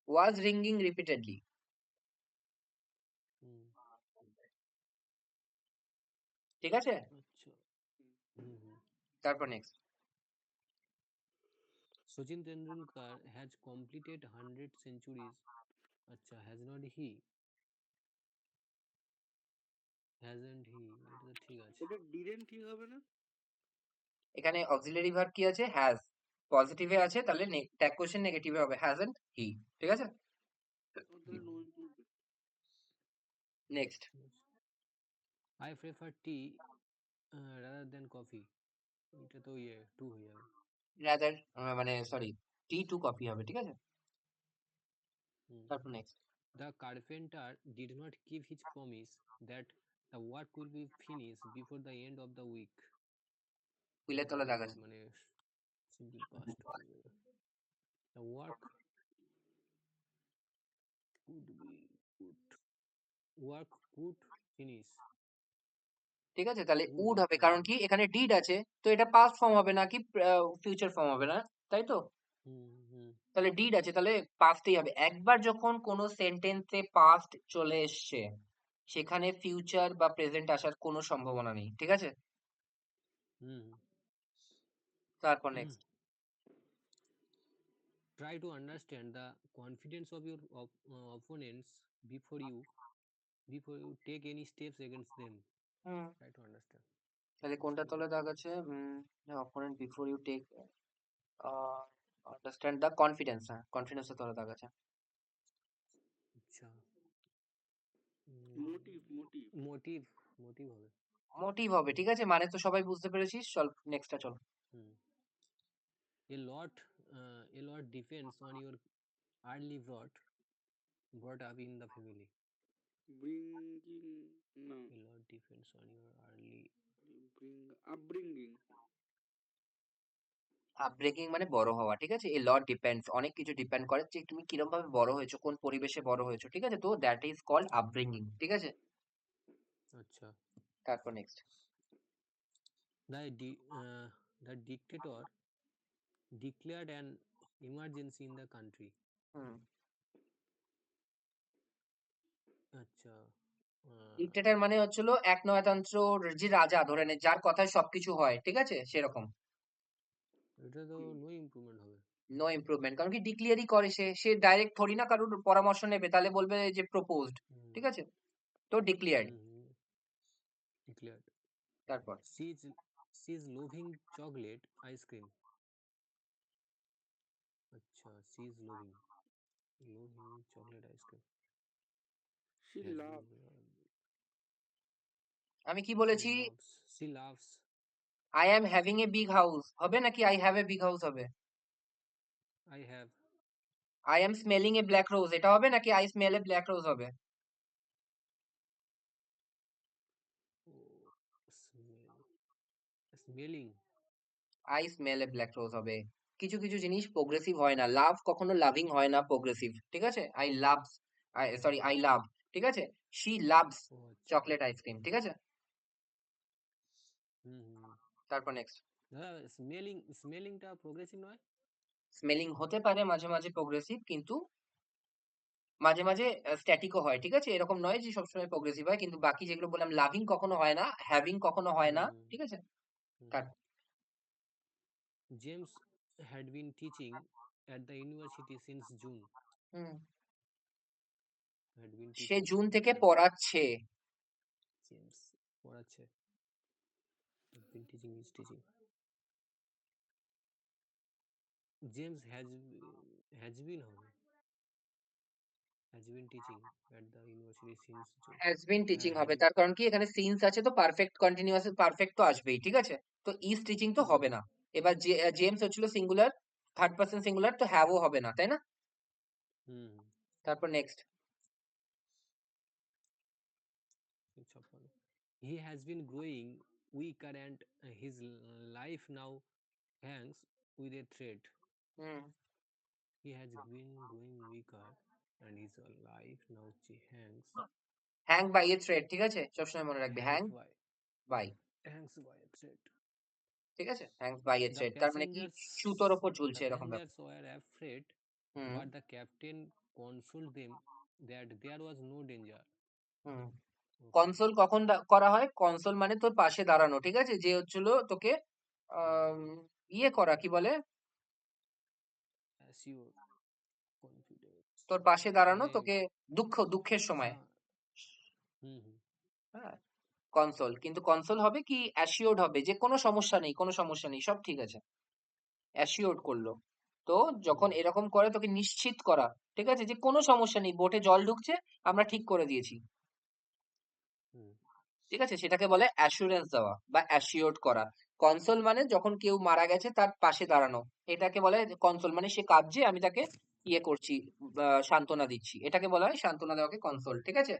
was ringing repeatedly. হুম, ঠিক আছে? আচ্ছা। হুম। তারপর next. Sachin Tendulkar has completed 100 centuries. আচ্ছা, has not he? Hasn't he? এটা তো ঠিক আছে। এটা ডিডেন্ট ঠিক হবে না? এখানে অক্সিলারি ভার্ব কি আছে? হ্যাজ। পজিটিভে আছে, তাহলে ট্যাগ কোশ্চেন নেগেটিভে হবে হ্যাজন্ট হি। ঠিক আছে? তাহলে no improvement. Next. I prefer tea rather than coffee. এটা তো ইয়ে টু হয়ে যাবে। রাদার মানে সরি, টি টু কপি হবে। ঠিক আছে? হুম। তারপর next. The carpenter did not keep his promise that the work will be finished before the end of the week. হুইলের এটা তলা তো দাগ আছে। মানে সিম্পল পাস্ট হয়ে যাবে। The work could be put work could finish. ঠিক আছে? তাহলে would উড হবে, কারণ হুম কি এখানে ডিড আছে, তো এটা পাস্ট ফর্ম হবে না কি ফিউচার ফর্ম হবে না, তাই তো? হুম তাহলে ডিড আছে, তাহলে পাস্টেই হবে। একবার যখন কোনো সেন্টেন্সে পাস্ট চলে এসছে, সেখানে ফিউচার বা প্রেজেন্ট আসার কোনো সম্ভাবনা নেই। ঠিক আছে? হুম তারপর next. Try to understand the confidence of your opponents before you take any steps against them. হুম। Try to understand. তাহলে কোনটা তলে দাগ আছে? Opponent before you take understand the confidence. হ্যাঁ, কনফিডেন্সের তলে দাগ আছে। আচ্ছা মোটিভ মোটিভ। মোটিভ মোটিভ হবে। মোটিভ হবে। ঠিক আছে, মানে তো সবাই বুঝতে পেরেছিস। চল নেক্সটটা চল। হুম a lot a lot depends on your early brought up in the family. Bringing না, A lot depends on your early upbringing. Upbringing মানে বড় হওয়া। ঠিক আছে? এ লট ডিপেন্ডস, অনেক কিছু ডিপেন্ড করে যে তুমি কিরকম ভাবে বড় হয়েছো, কোন পরিবেশে বড় হয়েছো। ঠিক আছে? তো দ্যাট ইজ কল্ড আপব্রিঙ্গিং। ঠিক আছে? আচ্ছা তারপর next. the dictator declared an emergency in the country. হুম। আচ্ছা ডিক্টেটর মানে হচ্ছিল এক নয়তন্ত্রর যে রাজা, ধরে নে, যার কথায় সবকিছু হয়। ঠিক আছে? সেরকম। এটা তো নো ইমপ্রুভমেন্ট হবে। নো ইমপ্রুভমেন্ট, কারণ কি ডিক্লিয়ারই করে সে। সে ডাইরেক্ট থোড়ি না কারোর পরামর্শ নেবে, তাহলে বলবে যে প্রপোজড। হুম ঠিক আছে? তো ডিক্লিয়ার্ড। হুম declared. তারপর She's loving chocolate ice cream. আচ্ছা she's loving chocolate ice cream. She Has love. been আমি কি she বলেছি? loves I am having a big house হবে নাকি I have a big house হবে? I have I am smelling a black rose এটা হবে নাকি I smell a black rose হবে? oh, smelling I smell a black rose হবে। কিছু কিছু জিনিস প্রোগ্রেসিভ হয় না। লাভ কখনো লাভিং হয় না, প্রোগ্রেসিভ। ঠিক আছে? I loves, sorry I love. ঠিক আছে? শি লাভস ও আচ্ছা চকলেট আইসক্রিম। ঠিক আছে? হুম তারপর নেক্সট। দাদা স্মেলিংটা প্রোগ্রেসিভ নয়? স্মেলিং হতে পারে মাঝে মাঝে প্রোগ্রেসিভ, কিন্তু মাঝে মাঝে স্ট্যাটিকও হয়। ঠিক আছে? এরকম নয় যে সবসময় প্রোগ্রেসিভ হয়, কিন্তু বাকি যেগুলো বললাম, লাভিং কখনো হয় না, হ্যাভিং কখনো হয় না। হুম ঠিক আছে? হুম তার- James had been teaching at the university since June. Hmm. Had been say teaching June থেকে আচ্ছা পড়াচ্ছে। জেমস পড়াচ্ছে had been teaching is teaching. James has been হবে has been teaching at the university since June. Has been teaching হ্যাঁ হবে, has তার কারণ কি এখানে সিন্স আছে, তো পারফেক্ট কন্টিনিউয়াস পারফেক্ট তো আসবেই। ঠিক আছে? তো ইজ টিচিং তো হুম হবে না। এবার জেমস হচ্ছিল সিঙ্গুলার, থার্ড পার্সন সিঙ্গুলার, তো হ্যাভও হবে না, তাই না? হুম তারপর নেক্সট। ছাপ্পান্ন he has been growing weaker and his life now hangs with a thread. Hmm. He has been growing weaker and his life now hangs hang by a thread. ঠিক আছে? সবসময় মনে রাখবে, hang hangs by by. hangs by a thread. ঠিক আছে? Hangs by a The thread তার মানে কি? passengers সুতোর ওপর ঝুলছে, the এরকম ব্যাপার। passengers were afraid hmm but the captain consoled them that there was no danger. Hmm Okay. Console কখন করা হয়? কনসোল মানে তোর পাশে দাঁড়ানো, ঠিক আছে, যে হচ্ছিল তোকে আম, ইয়ে করা, কি বলে, Assure confidence. তোর পাশে দাঁড়ানো, মানে তোকে দুঃখের সময়। হুম হুম হ্যাঁ, কনসোল। কিন্তু কনসোল হবে কি, অ্যাসিওর্ড হবে যে কোনো সমস্যা নেই, কোনো সমস্যা নেই, সব ঠিক আছে, অ্যাসিওর্ড করলো। তো যখন হুম এরকম করে তোকে নিশ্চিত করা, ঠিক আছে, যে কোনো সমস্যা নেই, বোটে জল ঢুকছে, আমরা ঠিক করে দিয়েছি, হুম ঠিক আছে, সেটাকে বলে অ্যাসুরেন্স দেওয়া বা অ্যাসিওর্ড করা। কনসোল মানে যখন কেউ মারা গেছে তার পাশে দাঁড়ানো, এটাকে বলে কনসোল, মানে সে কাঁদছে, আমি তাকে ইয়ে করছি, সান্ত্বনা দিচ্ছি, এটাকে বলা হয় সান্ত্বনা দেওয়াকে কনসোল, ঠিক আছে।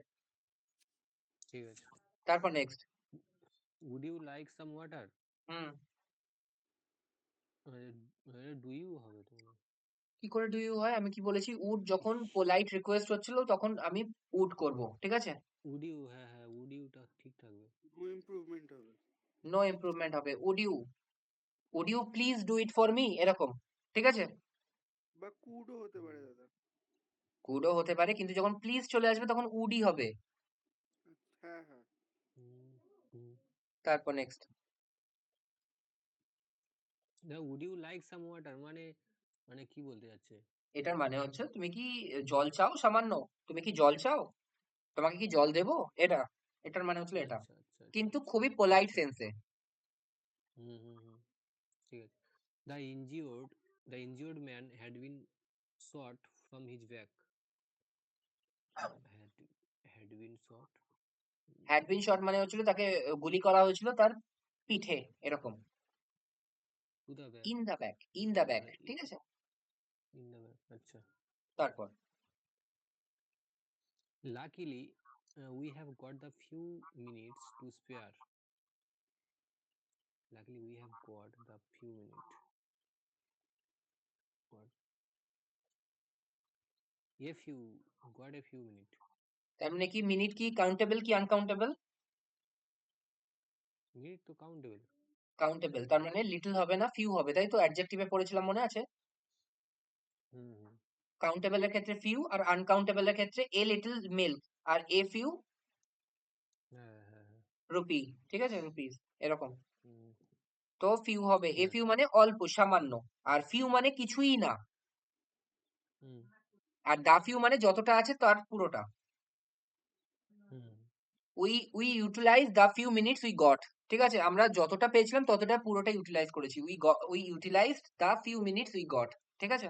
ঠিক আছে। তারপর next. Would you like some water? হুম ডু ইউ হবে তো মনে হয়। কি করে ডু ইউ হয়? আমি কি বলেছি? উড, যখন পোলাইট রিকোয়েস্ট হচ্ছিল তখন আমি উড করব, ঠিক আছে। উড ইউ, হ্যাঁ হ্যাঁ, উড ইউটা ঠিক থাকবে। নো ইমপ্রুভমেন্ট হবে। নো ইমপ্রুভমেন্ট হবে, would you please do it for me, এরকম, ঠিক আছে। বা কুডও হতে পারে দাদা। কুডও হতে পারে, কিন্তু যখন প্লিজ চলে আসবে তখন উডই হবে। হ্যাঁ হ্যাঁ। হুম হুম তারপর next. Would you like some water মানে, মানে কি বলতে যাচ্ছে? এটার মানে হচ্ছে তুমি কি জল চাও সামান্য, তুমি কি জল চাও, তোমাকে কি জল দেবো, এটা, এটার মানে হচ্ছে এটা, আচ্ছা আচ্ছা আচ্ছা কিন্তু আচ্ছা খুবই পোলাইট আচ্ছা। সেন্সে। হুম ঠিক আছে। The injured the injured man had been shot from his back. Had had been shot had been shot মানে হচ্ছিল তাকে গুলি করা হয়েছিল তার পিঠে, এরকম। To the back. In the back, ঠিক আছে। ইন দ্য ব্যাক, আচ্ছা। তারপর Luckily, we have got the few minutes to spare. Luckily, we have got the few minutes. Got got a few minutes. তার মানে কি, মিনিট কি কাউন্টেবল কি আনকাউন্টেবল? Minute তো countable. কাউন্টেবল, তার মানে লিটল হবে না, ফিউ হবে, তাই তো, অ্যাডজেক্টিভে পড়েছিলাম, মনে আছে? হুম। কাউন্টেবলের ক্ষেত্রে ফিউ, আর আনকাউন্টেবলের ক্ষেত্রে এ লিটল মিল্ক, আর এ ফিউ হ্যাঁ। রুপি, ঠিক আছে, রুপিস, এরকম। হুম, তো ফিউ হবে, ঠিক এ আছে। ফিউ মানে অল্প সামান্য, আর ফিউ মানে কিছুই না, হুম আর দা ফিউ মানে যতটা আছে তার পুরোটা। হুম we utilize the few minutes we got, ঠিক আছে, আমরা যতটা পেয়েছিলাম ততটা পুরোটা ইউটিলাইজ করেছি, we utilize the few minutes we got, ঠিক আছে।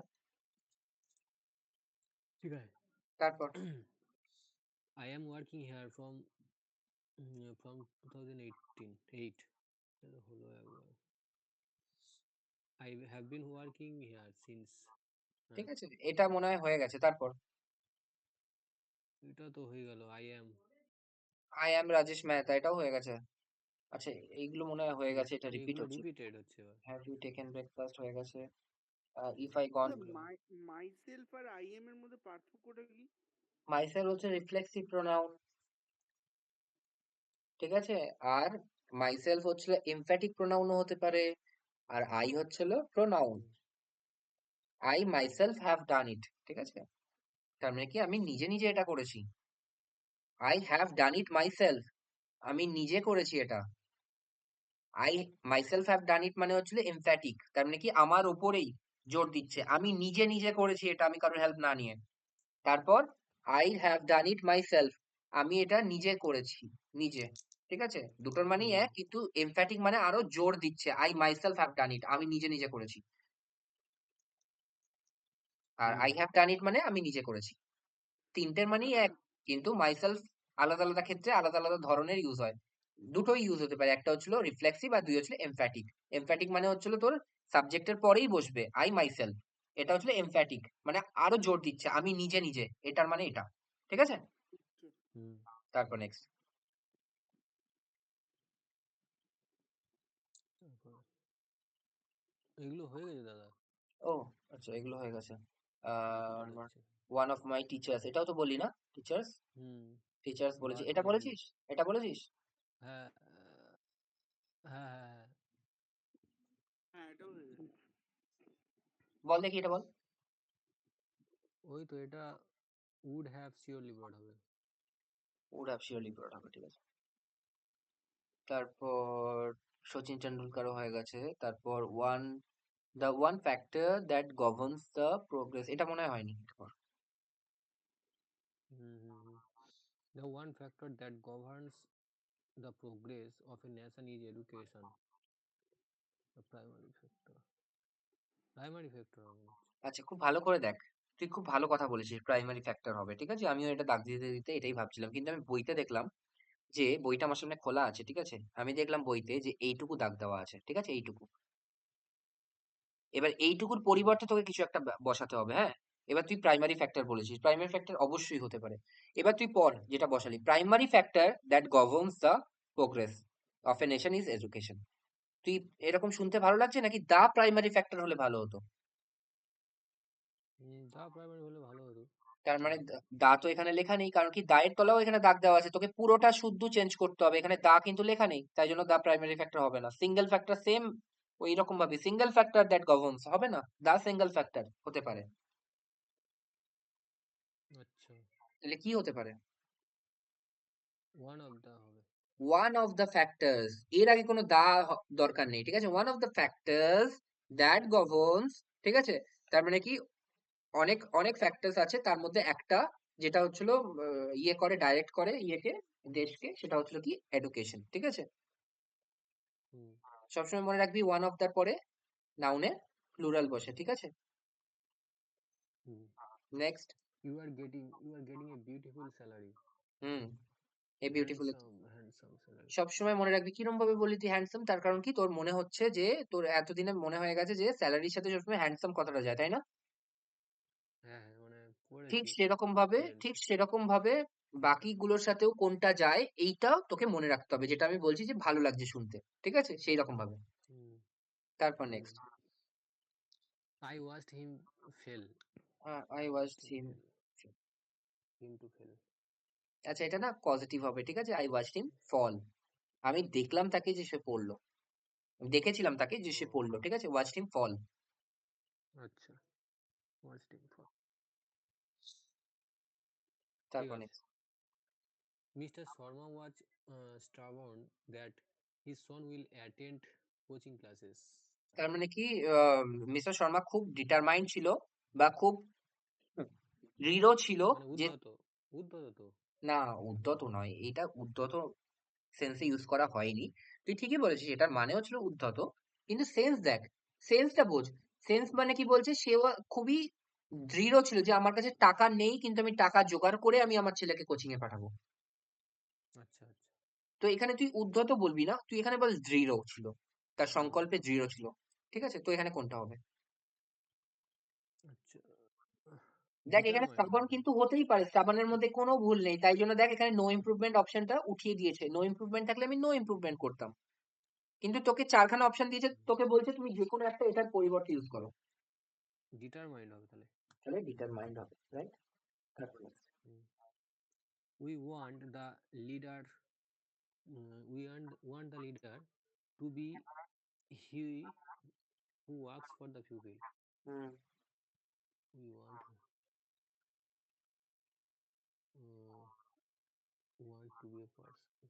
ঠিক আছে। তারপর I am working here from 2018 8 হলো একবার। I have been working here since, ঠিক হ্যাঁ আছে, এটা মনে হয় হয়ে গেছে। তারপর এটা তো হয়ে গেল। আই অ্যাম রাজেশ মেহতা, এটাও হয়ে গেছে। আচ্ছা, এইগুলো মনে হয় হয়ে গেছে, এটা রিপিট এগুলো হচ্ছে। রিপিটেড হচ্ছে এবার। হ্যাভ ইউ টেকেন ব্রেকফাস্ট হয়ে গেছে। ইফ আই গন, দাদা মাই সেলফ আর আই এম এর মধ্যে পার্থক্যটা কি? মাইসেলফ হচ্ছে রিফ্লেক্সিভ প্রোনাউন, ঠিক আছে, আর মাইসেলফ হচ্ছিল এমফ্যাটিক প্রোনাউনও হতে পারে, আর আই হচ্ছিল প্রোনাউন। হুম I myself have done it, ঠিক আছে, তার মানে কি আমি নিজে নিজে এটা করেছি। I have done it myself, আমি নিজে করেছি এটা। আই মাইসেলফ হ্যাভ ডান ইট মানে হচ্ছিল এমফ্যাটিক, তার মানে কি আমার ওপরেই জোর দিচ্ছে, আমি নিজে নিজে করেছি এটা, আমি কারোর হেল্প না নিয়ে। তারপর I have done it myself, আমি এটা নিজে করেছি, নিজে, ঠিক আছে, দুটোর মানেই হুম এক, কিন্তু এমফ্যাটিক মানে আরো জোর দিচ্ছে, আই মাইসেলফ হ্যাভ ডান ইট, আমি নিজে নিজে করেছি। আর হুম আই হ্যাভ ডান ইট মানে আমি নিজে করেছি, তিনটের মানেই এক, কিন্তু মাইসেলফ আলাদা আলাদা ক্ষেত্রে আলাদা আলাদা ধরনের ইউজ হয়। দুটোই ইউজ হতে পারে, একটা হচ্ছিল রিফ্লেক্সিভ আর দুই হচ্ছিল এমফ্যাটিক। এমফ্যাটিক মানে হচ্ছিল তোর সাবজেক্টের পরেই বসবে আই মাইসেলফ, এটা হচ্ছিল এমফ্যাটিক, মানে আরো জোর দিচ্ছে, আমি নিজে নিজে, এটার মানে এটা, ঠিক আছে। হুম তারপর নেক্সট। তারপরে এগুলো হয়ে গেছে দাদা। ও আচ্ছা, এগুলো হয়ে গেছে। দাঁড়াচ্ছে। ওয়ান অফ মাই টিচার্স, এটাও তো বলি না, টিচার্স, হুম টিচার্স বলেছি, বাট এটা মাই, বলেছিস, এটা বলেছিস, হ্যাঁ হ্যাঁ। হ্যাঁ এটাও হয়ে গেছে। বল দেখি, এটা বল। ওই তো এটা would have surely brought হবে। would have surely brought হবে, ঠিক আছে। তারপর সচিন টেন্ডুলকারও হয়ে গেছে। তারপর the one factor that governs the progress, এটা মনে হয় হয়নি। The one factor that governs the progress of a nation is education, the primary factor। Primary factor হবে মনে হচ্ছে। আচ্ছা, খুব ভালো করে দেখ, তুই খুব ভালো কথা বলেছিস, প্রাইমারি ফ্যাক্টর হবে, ঠিক আছে। আমিও এটা দাগ দিতে দিতে এটাই ভাবছিলাম, কিন্তু আমি বইতে দেখলাম যে বইটা আমার সামনে খোলা আছে, ঠিক আছে। আমি দেখলাম বইতে যে এইটুকু দাগ দেওয়া আছে, ঠিক আছে, এইটুকু। এবার এইটুকুর হুম পরিবর্তে তোকে কিছু একটা বসাতে হবে, হ্যাঁ। এবার তুই প্রাইমারি ফ্যাক্টর বলেছিস, প্রাইমারি ফ্যাক্টর অবশ্যই হতে পারে। এবার তুই পড় যেটা বসালি, primary factor that governs the progress of a nation is education. তুই এরকম শুনতে ভালো লাগছে, নাকি দা প্রাইমারি ফ্যাক্টর হলে ভালো হতো? দা প্রাইমারি হলে ভালো হতো। তার মানে দা তো এখানে লেখা নেই, কারণ কি দায়ের তলাও এখানে দাগ দেওয়া আছে, তোকে পুরোটা শুদ্ধ চেঞ্জ করতে হবে, এখানে দা কিন্তু লেখা নেই, তাই জন্য দা প্রাইমারি ফ্যাক্টর হবে না। সিঙ্গেল ফ্যাক্টর সেম ওই রকম ভাবে, সিঙ্গেল ফ্যাক্টর দ্যাট গভর্নস হবে না, দা সিঙ্গেল ফ্যাক্টর হতে পারে। আচ্ছা, তাহলে কি হতে পারে? ওয়ান অফ দা হবে। ওয়ান অফ দ্য ফ্যাক্টরস, এর আগে কোনো দা দরকার নেই, ঠিক আছে। One of the factors that governs, ঠিক আছে। তার মানে কি, অনেক অনেক ফ্যাক্টরস আছে, তার মধ্যে একটা যেটা হচ্ছিল ইয়ে করে, ডাইরেক্ট করে ইয়েকে, দেশকে, সেটা হচ্ছিল কি এডুকেশন, ঠিক আছে। হুম সবসময় মনে রাখবি ওয়ান অফ দ্যার পরে নাউনে প্লুরাল বসে, ঠিক আছে। হুম next. you are getting a beautiful salary, হুম, এ বিউটিফুল। handsome salary। সবসময় মনে রাখবি, কিরম ভাবে বলি তুই হ্যান্ডসাম, তার কারণ কি, তোর মনে হচ্ছে যে, তোর এতদিনে মনে হয়ে গেছে যে স্যালারির সাথে সবসময় হ্যান্ডসাম কথাটা যায়, তাই না? হ্যাঁ হ্যাঁ, মানে ঠিক পড়েছি সেরকম ভাবে, ঠিক স্টুডেন্টে। সেরকম ভাবে বাকিগুলোর সাথেও কোনটা যায় এইটা তোকে মনে রাখতে হবে, যেটা আমি বলছি যে ভালো লাগছে শুনতে, ঠিক আছে, সেই রকম ভাবে। হুম তারপর হুম next. I watched him fail, I was him. him to fail। আচ্ছা, এটা না পজিটিভ হবে, ঠিক আছে। আই ওয়াচ হিম ফল, আমি দেখলাম তাকে যে সে পড়লো, দেখেছিলাম তাকে যে ও সে পড়লো, ঠিক আছে। ওয়াচ হিম ফল। আচ্ছা, watched him fall। ঠিক তারপর আছে। Next. Mr. Sharma was stubborn that his son will attend coaching classes। তার মানে কি, মিস্টার শর্মা খুব ডিটারমাইন্ড ছিল, বা খুব দৃঢ় ছিল মানে যে, উদ্ধত, উদ্ধত তো। না, উদ্ধত নয়, এটা উদ্ধত সেন্সে ইউজ করা হয়নি। তুই ঠিকই বলেছিস, এটার মানেও ছিল উদ্ধত, কিন্তু সেন্স দেখ, সেন্সটা বোঝ। সেন্স মানে কি বলছে, সেও খুবই দৃঢ় ছিল যে আমার কাছে টাকা নেই, কিন্তু আমি টাকা জোগাড় করে আমি আমার ছেলেকে কোচিং এ পাঠাবো। আচ্ছা আচ্ছা। তো এখানে তুই উদ্ধত বলবি না, তুই এখানে বল দৃঢ় ছিল, তার হুম সংকল্পে দৃঢ় ছিল, ঠিক আছে। তো এখানে কোনটা হবে? আচ্ছা, দেখ, এখানে ডিটারমাইন্ড স্টাবন হবে। কিন্তু হতেই পারে, স্টাবনের মধ্যে কোনো ভুল নেই, তাই জন্য দেখ এখানে নো ইমপ্রুভমেন্ট অপশনটা উঠিয়ে দিয়েছে। নো ইমপ্রুভমেন্ট থাকলে আমি নো ইমপ্রুভমেন্ট করতাম, কিন্তু তোকে চারখানা অপশন দিয়েছে, তোকে বলছে তুমি যে কোনো একটা এটার পরিবর্তে ইউজ করো। ডিটারমাইন্ড হবে তাহলে। তাহলে ডিটারমাইন্ড হবে, right. Hmm. we want the leader we want the leader to be he who works for the people। Hmm. We want to be a person,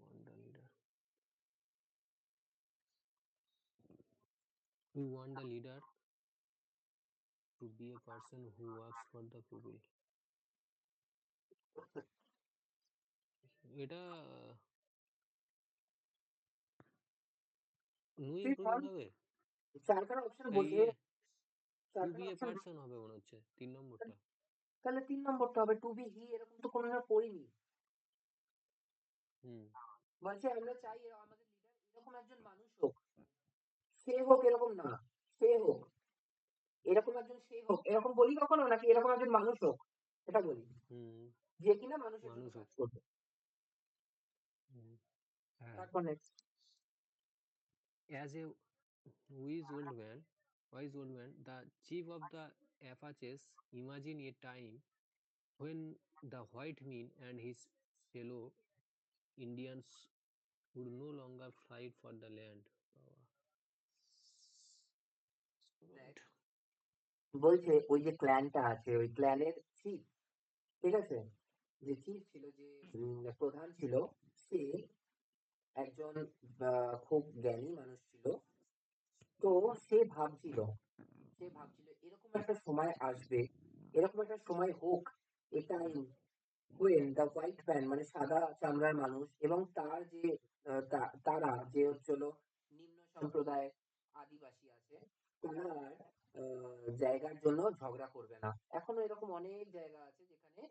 want the leader, we want the leader to be a person who works for the people। এটা নো তুই বল, ইমপ্রুভমেন্ট হবে। চারখানা অপশন এই বসে, টু চারখানা বি এ অপশন। পার্সন হবে মনে হচ্ছে 3 নম্বরটা। তাহলে 3 নম্বরটা হবে টু বি হি, এরকম তো কোনো পড়িনি। হুম বলছে আমরা চাই আমাদের লিডার এরকম একজন মানুষ হোক, সে হোক এরকম না, সে হোক এরকম একজন, সে হোক এরকম বলি কখনো, নাকি এরকম একজন মানুষ হোক এটা বলি, হুম যে কিনা মানুষের জন্য মানুষ কাজ হোক। করবে। হুম, হ্যাঁ। তারপর next. As a wise old man, the chief of the Apaches imagine a time when the white man and his fellow Indians would no longer fight for the land। বাবা, student। বলছে ওই যে ক্ল্যানটা আছে ওই ক্ল্যানের চিফ, ঠিক আছে, যে চিফ ছিল, যে প্রধান ছিল, সে একজন খুব জ্ঞানী মানুষ ছিল। তো সে ভাবছিল এরকম একটা সময় আসবে, এরকম একটা সময় হোক, এটাই when the white man মানে সাদা চামড়ার মানুষ এবং তার যে তারা যে হচ্ছিল নিম্ন সম্প্রদায় আদিবাসী আছে, তারা আর জায়গার জন্য ঝগড়া করবে না। এখনো এরকম অনেক জায়গা আছে যেখানে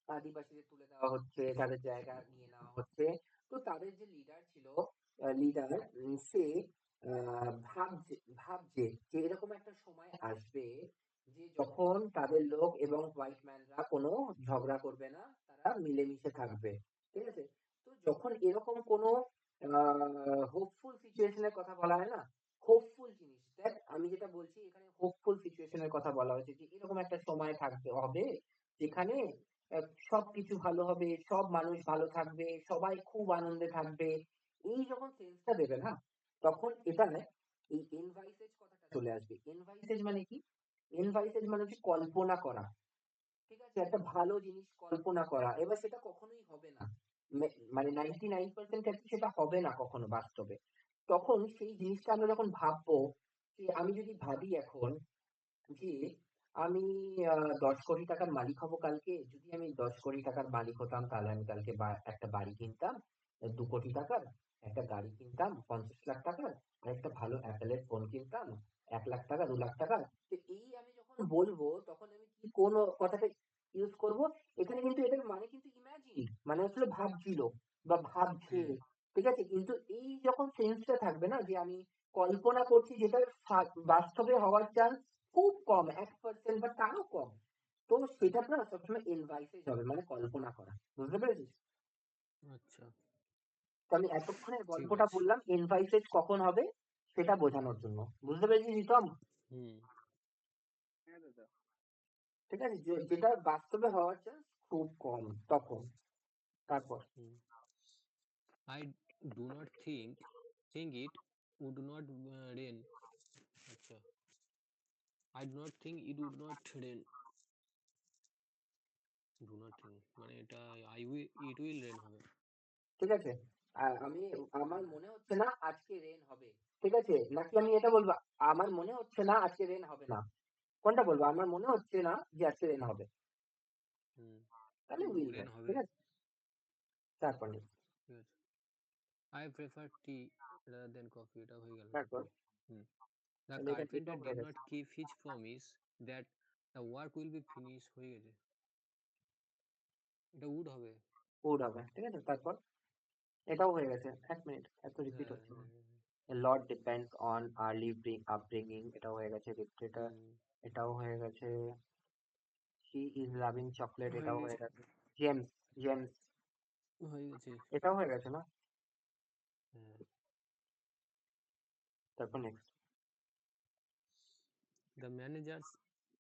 আদিবাসীদের তুলে দেওয়া হচ্ছে, তাদের জায়গা নিয়ে নেওয়া হচ্ছে। তো তাদের যে লিডার ছিল, লিডার, সে ভাবছে যে এরকম একটা সময় আসবে যে যখন তাদের লোক এবং হোয়াইট ম্যানরা কোনো ঝগড়া করবে না, তারা মিলেমিশে থাকবে, ঠিক আছে। তো যখন এরকম কোনো হোপফুল সিচুয়েশনের কথা বলা হয় না, হোপফুল জিনিস, দেখ আমি যেটা বলছি এখানে হোপফুল সিচুয়েশনের কথা বলা হয়েছে, যে এরকম একটা সময় থাকতে হবে যেখানে সবকিছু ভালো হবে, সব মানুষ ভালো থাকবে, সবাই খুব আনন্দে থাকবে। এই যখন সেন্সটা দেবে না, তখন এখানে এই এনভাইসেজ কথাটা চলে আসবে। এনভাইসেজ মানে কি? এনভাইসেজ মানে হচ্ছে কল্পনা করা, ঠিক আছে, একটা ভালো জিনিস কল্পনা করা। এবার সেটা কখনোই হবে না, মানে 99% ক্ষেত্রে সেটা হবে না কখনো বাস্তবে। তখন সেই জিনিসটা আমরা যখন ভাববো, যে আমি যদি ভাবি এখন জি, আমি ১০ কোটি টাকার মালিক হব কালকে। যদি আমি ১০ কোটি টাকার মালিক হতাম তাহলে আমি কালকে একটা বাড়ি কিনতাম ২ কোটি টাকার, একটা গাড়ি কিনতাম ৫০ লাখ টাকার, আর একটা ভালো অ্যাপেলের ফোন কিনতাম ১ লাখ টাকা ২ লাখ টাকার। তো এই আমি যখন বলবো তখন আমি কি কোন কথাটা ইউজ করব? এখানে কিন্তু এটার মানে কিন্তু ইমাজিন, মানে হচ্ছে ভাবছিল বা ভাবছে, হুম ঠিক আছে। কিন্তু এই যখন সেন্সটা থাকবে না যে আমি কল্পনা করছি, যেটা বাস্তবে হওয়ার চান্স খুব কম, 1% বা তারও কম। তো সেটা না সবসময় এনভাইসেজ হবে, মানে কল্পনা করা। বুঝতে পেরেছিস? আচ্ছা তো আমি এতক্ষণের ঠিক গল্পটা আছে বললাম এনভাইসেজ কখন হবে সেটা বোঝানোর জন্য। বুঝতে পেরেছিস রিতম? হুম হ্যাঁ দাদা। ঠিক আছে, যেটা বাস্তবে হওয়ার চান্স খুব কম তখন। তারপর হুম I do not think it would not rain আচ্ছা I do not think it would not rain do not think মানে এটা it will rain হবে ঠিক আছে, আমার মনে হচ্ছে না আজকে রেন হবে, ঠিক আছে, নাকি আমি এটা বলবো আমার মনে হচ্ছে না আজকে রেন হবে না? কোনটা বলবো? আমার মনে হচ্ছে না যে আজকে রেন হবে, হুম তাহলে উইল রেন হয়, হবে ঠিক আছে। তারপর নেই। ঠিক আছে I prefer tea rather than coffee এটা হয়ে গেল তারপর হুম The তাহলে carpenter এটাও did হয়ে not গেছে। keep his promise that the work will be finished হয়ে গেছে এটা উড হবে উড হবে, ঠিক আছে। তারপর এটাও হয়ে গেছে। 1 মিনিট, এত রিপিট হ্যাঁ হচ্ছে না। হ্যাঁ হ্যাঁ A lot depends on early upbringing, এটাও হয়ে গেছে। dictator, হুম এটাও হয়ে গেছে। she is loving chocolate, হয়ে এটাও হয়ে গেছে গেছে। জেমস, জেমস, হয়ে গেছে এটাও হয়ে গেছে না? হ্যাঁ তারপর next. The manager's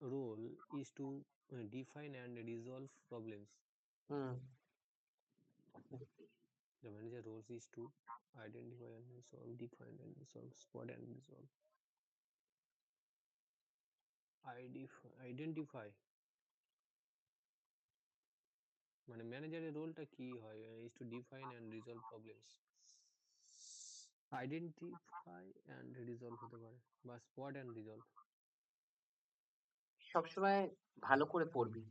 role is to define and resolve problems. Hmm, The manager role is to identify and resolve, define and resolve, spot and resolve. Identify মানে ম্যানেজারের রোলটা কি হয় is to define and resolve problems. Identify and resolve হতে পারে বা spot and resolve. সবসময় ভালো করে পড়বি,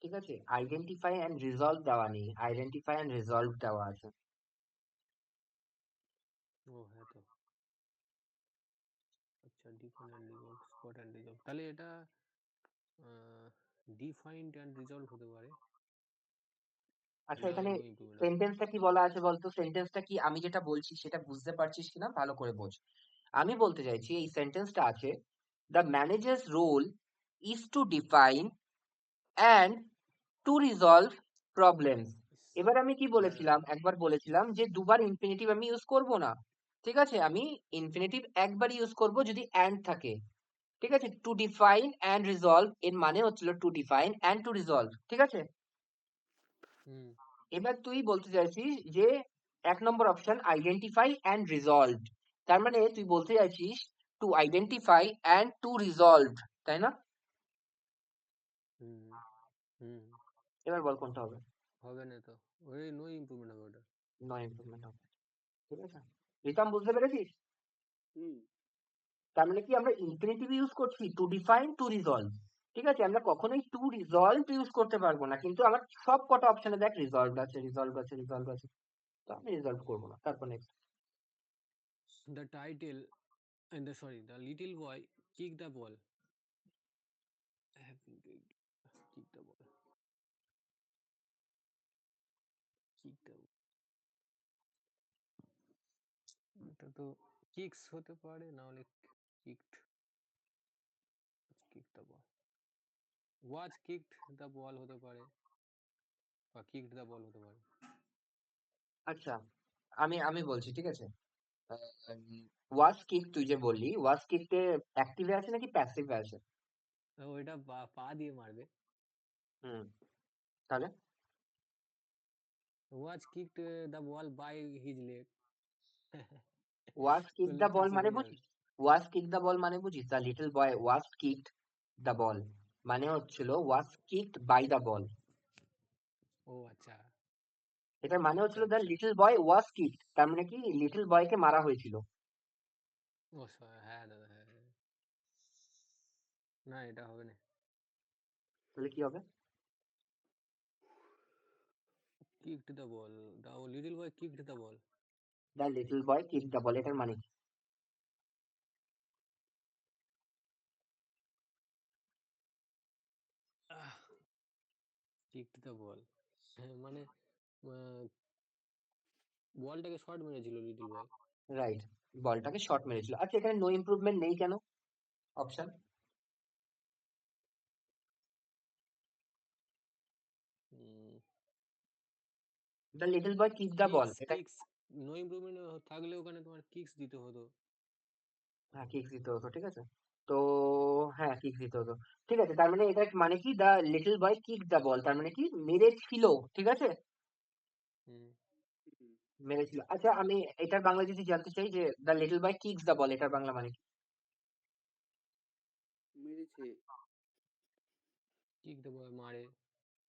ঠিক আছে। আইডেন্টিফাই অ্যান্ড রিজলভ দেওয়া নেই, আইডেন্টিফাই অ্যান্ড রিজলভ দেওয়া আছে। ও হ্যাঁ তো আচ্ছা define and resolve spot and resolve তাহলে এটা ডিফাইন্ড অ্যান্ড রিজলভ হতে পারে আচ্ছা, না এখানে এর going to be না সেন্টেন্সটা কি বলা আছে বলতো? সেন্টেন্সটা কি, আমি যেটা বলছি সেটা বুঝতে পারছিস কিনা ভালো করে বোঝ। আমি বলতে চাইছি এই সেন্টেন্সটা আছে, the manager's role is to define and to resolve problems. এবার আমি কি হ্যাঁ বলেছিলাম, একবার বলেছিলাম যে দুবার ইনফিনিটিভ আমি ইউজ করব না, ঠিক আছে। আমি ইনফিনিটিভ একবারই ইউজ করব যদি অ্যান্ড থাকে, ঠিক আছে। টু ডিফাইন অ্যান্ড রিজলভ এর মানে হচ্ছিল two define and to resolve, ঠিক আছে। হুম এবার তুই বলতে চাইছিস যে 1 নম্বর অপশন আইডেন্টিফাই অ্যান্ড রিজলভ, তার মানে তুই বলতে চাইছিস to identify and to resolve, তাই না? হুম হুম এবার বল কোনটা হবে? হবে না তো, ওই নো ইমপ্রুভমেন্ট হবে ওটা। নয় ইমপ্রুভমেন্ট হবে, ঠিক আছে। রিতম, বুঝতে পেরেছিস? হুম তার মানে কি আমরা ইনফিনিটিভ ইউজ করছি টু ডিফাইন টু রিজলভ, ঠিক আছে। আমরা কখনোই টু রিজলভ ইউজ করতে পারবো না, কিন্তু আমার সব কটা অপশনে দেখ রিজলভ আছে, রিজলভ আছে, রিজলভ আছে, তো আমি রিজলভ করবো না। তারপর next. The title and the little boy kicked the ball. Have been kicked the ball. Kicked the এটা তো কিকস হতে পারে, না হলে kicked kick the ball, watch kicked the বল হতে পারে, বা কিকড দ্য বল হতে পারে। আচ্ছা, আমি আমি বলছি, ঠিক আছে। ওয়াজ কিক, তুই যে বললি ওয়াজ কিকতে অ্যাক্টিভে আছে নাকি প্যাসিভে আছে? ওইটা পা দিয়ে মারবে। হুম, তাহলে was kicked the ball by his leg. Was kick করলে দ্য বল মানে প্যাসিভে যাবে। বুঝিস? ওয়াজ কিক দ্য বল মানে বুঝিস? The little boy was kicked the ball মানে হচ্ছিল ওয়াজ কিকড বাই দ্য বল। ও আচ্ছা এটার মানে আচ্ছা হচ্ছিল দ্য আচ্ছা। লিটল বয় ওয়াজ কিকড, তার মানে কি লিটল বয়কে মারা হয়েছিল। ও হ্যাঁ দাদা, হ্যাঁ হ্যাঁ। না এটা হবে না। তাহলে কি হবে? Kicked the ball, the little boy kicked the ball. The little boy kick the ball, এটার মানে কি? কিকড দ্য বল, মানে বলটাকে শর্ট মেরেছিল লিটল বয়। রাইট, বলটাকে শট মেরেছিল। আচ্ছা, এখানে নো ইমপ্রুভমেন্ট নেই কেন option? The little boy kick the ball, kicks এটা কিক্স নো ইমপ্রুভমেন্ট থাকলে ওখানে তোমার কিক্স দিতে হতো। হ্যাঁ কিক দিতে হতো, ঠিক আছে। তো হ্যাঁ কিক দিতে হতো, ঠিক আছে। তার মানে এটা মানে কি the little boy kick the ball, তার মানে কি মেরেছিল, ঠিক আছে, হুম হুম, মেরেছিল। আচ্ছা, আমি এটার বাংলা যদি জানতে চাই যে the little boy kicks the ball, এটার বাংলা মানে কি? মেরেছে। কিক দ্য বয় মারে।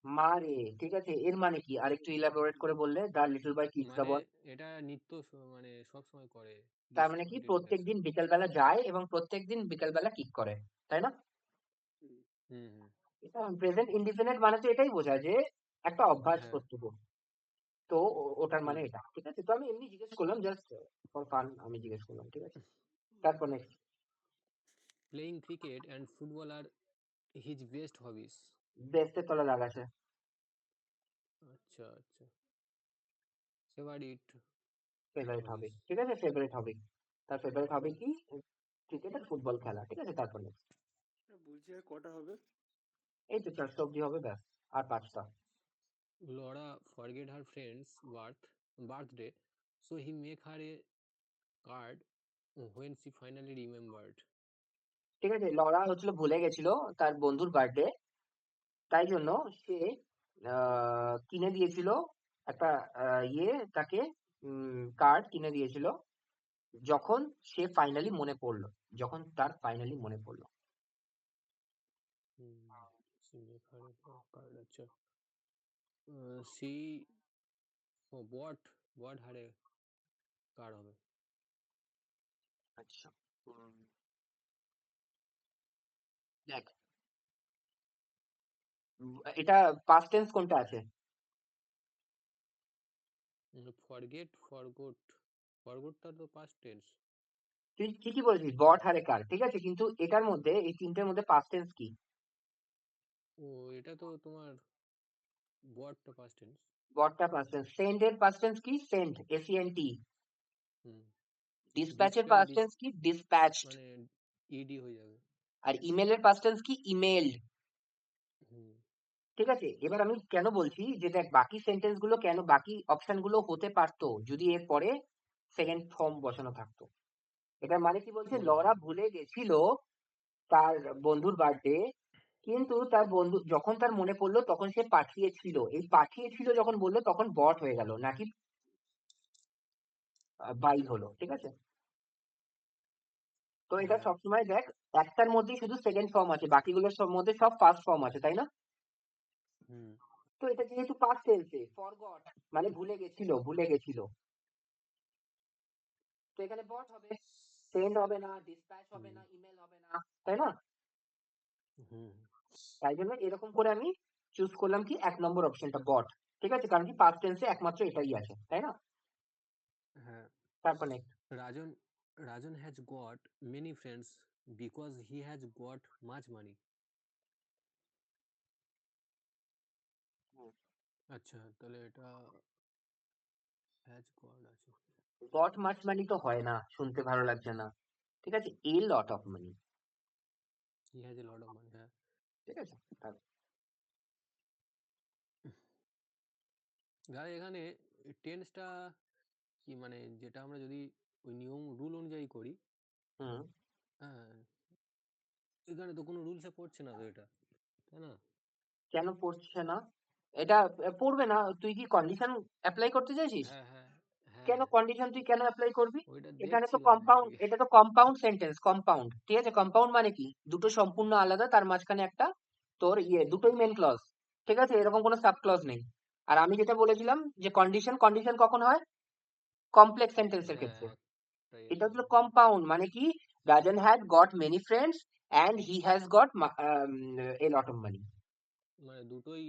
মারে, ঠিক আছে। এর মানে কি আরেকটু ইলাবোরেট করে বললে, the little boy kicks the মানে বল? এটা নিত্য মানে সব সময় করে, তার মানে কি ডিসকন্টিনিউয়াস। প্রত্যেকদিন বিকেলবেলা যায় এবং প্রত্যেকদিন বিকেলবেলা কিক করে, তাই না? হুম, হুম হুম এটা প্রেজেন্ট ইনডিফিনিট মানে তো এটাই বোঝায় যে একটা অভ্যাস হ্যাঁ কর্তব্য। তো ওটার মানে হুম। এটা, ঠিক আছে। তো আমি এমনি জিজ্ঞেস করলাম, জাস্ট ফর ফান আমি জিজ্ঞেস করলাম, ঠিক আছে। তারপর next, playing cricket and football are his best hobbies. বেস্টের তলা দাগ আছে। আচ্ছা আচ্ছা, ফেভারিট ফেভারিট হবে, হবিস। ঠিক আছে, ফেভারিট হবে। তার ফেভারিট হবে কি? ক্রিকেট আর ফুটবল খেলা, ঠিক আছে। তারপর next, বলছি আর কটা হবে? এই তো 4টা অব্দি হবে, ব্যাস। আর 5টা। Laura forget her friend's birthday, so he make her a card when she finally remembered. ঠিক আছে, লরা হচ্ছিল ভুলে গেছিল তার বন্ধুর বার্থডে, তাই জন্য সে কিনে দিয়েছিল একটা ইয়ে তাকে, কার্ড কিনে দিয়েছিল যখন সে ফাইনালি মনে পড়লো, যখন তার ফাইনালি মনে পড়লো। She make her a card. আচ্ছা, she bought her a card হবে। আচ্ছা, দেখ, এটা পাস্ট টেন্স কোনটা আছে? ফরগটটা তো পাস্ট টেন্স। তুই ঠিকই বলেছিস, বট হারে কার, ঠিক আছে, কিন্তু এটার মধ্যে এই তিনটের মধ্যে পাস্ট টেন্স কি? ও এটা তো তোমার বটটা পাস্ট টেন্স। বটটা পাস্ট টেন্স। সেন্ড এর পাস্ট টেন্স কি? Sent, S E N T. হুম। ডিসপ্যাচের পাস্ট টেন্স কি? ডিসপ্যাচড। মানে ইডি হয়ে যাবে। আর ইমেলের পাস্ট টেন্স কি? ইমেইলড। হুম ঠিক আছে, এবার আমি কেন বলছি যে দেখ বাকি সেন্টেন্স গুলো কেন, বাকি অপশন গুলো হতে পারতো যদি এর পরে সেকেন্ড ফর্ম বসানো থাকতো। এটার মানে কি বলছে, হুম লরা হুম ভুলে গেছিল তার বন্ধুর বার্থডে, কিন্তু তার বন্ধু যখন তার মনে পড়লো তখন সে পাঠিয়েছিল। এই পাঠিয়েছিল যখন বললো তখন বট হয়ে গেল নাকি বাই হলো, ঠিক আছে। তো এটা হ্যাঁ সবসময় দেখ একটার মধ্যেই শুধু সেকেন্ড ফর্ম আছে, বাকিগুলোর সব মধ্যে সব ফার্স্ট ফর্ম আছে, তাই না? হুম তো এটা যেহেতু পাস্ট টেন্সে, ফরগট মানে ভুলে গেছিল, তো এখানে বট হবে, সেন্ড হবে না, ডিসপ্যাচ হবে হুম না, ইমেল হবে না, তাই না? হুম তাই জন্য এরকম করে আমি চুজ করলাম কি 1 নম্বর অপশনটা, বট। ঠিক আছে, কারণ কি পাস্ট টেন্সে একমাত্র এটাই আছে, তাই না? হ্যাঁ তারপর next। Rajan Rajan has got many friends because he has got much money আচ্ছা তাহলে এটা has got আছে গট মাচ মানি তো হয় না, শুনতে ভালো লাগছে না। ঠিক আছে, a lot of money. he has a lot of money হ্যাঁ ঠিক আছে, দাদা এখানে টেন্সটা কি মানে যেটা আমরা যদি ওই নিয়ম রুল অনুযায়ী করি হুম। হ্যাঁ এখানে তো কোনো রুলসে পড়ছে না তো এটা তাই না কেন পড়ছে না? এটা পড়বে না, তুই কি কন্ডিশন অ্যাপ্লাই করতে চাইছিস? হ্যাঁ হ্যাঁ কেন হ্যাঁ কন্ডিশন তুই কেন অ্যাপ্লাই করবি? ওইটা এখানে তো দেখছিলাম আর কম্পাউন্ড, কি এটা তো কম্পাউন্ড সেন্টেন্স, কম্পাউন্ড। ঠিক আছে, কম্পাউন্ড মানে কি, দুটো সম্পূর্ণ আলাদা, তার মাঝখানে একটা তোর দুটোই মেন ক্লজ। ঠিক আছে, এরকম কোনো সাব ক্লজ নেই। আর আমি যেটা বলেছিলাম যে কন্ডিশন, কন্ডিশন কখন হয়? কমপ্লেক্স সেন্টেন্সের হ্যাঁ ক্ষেত্রে। একটাই এটা হলো হুম। কম্পাউন্ড মানে কি, Rajan had got many friends and he has got a lot of money. মানে দুটোই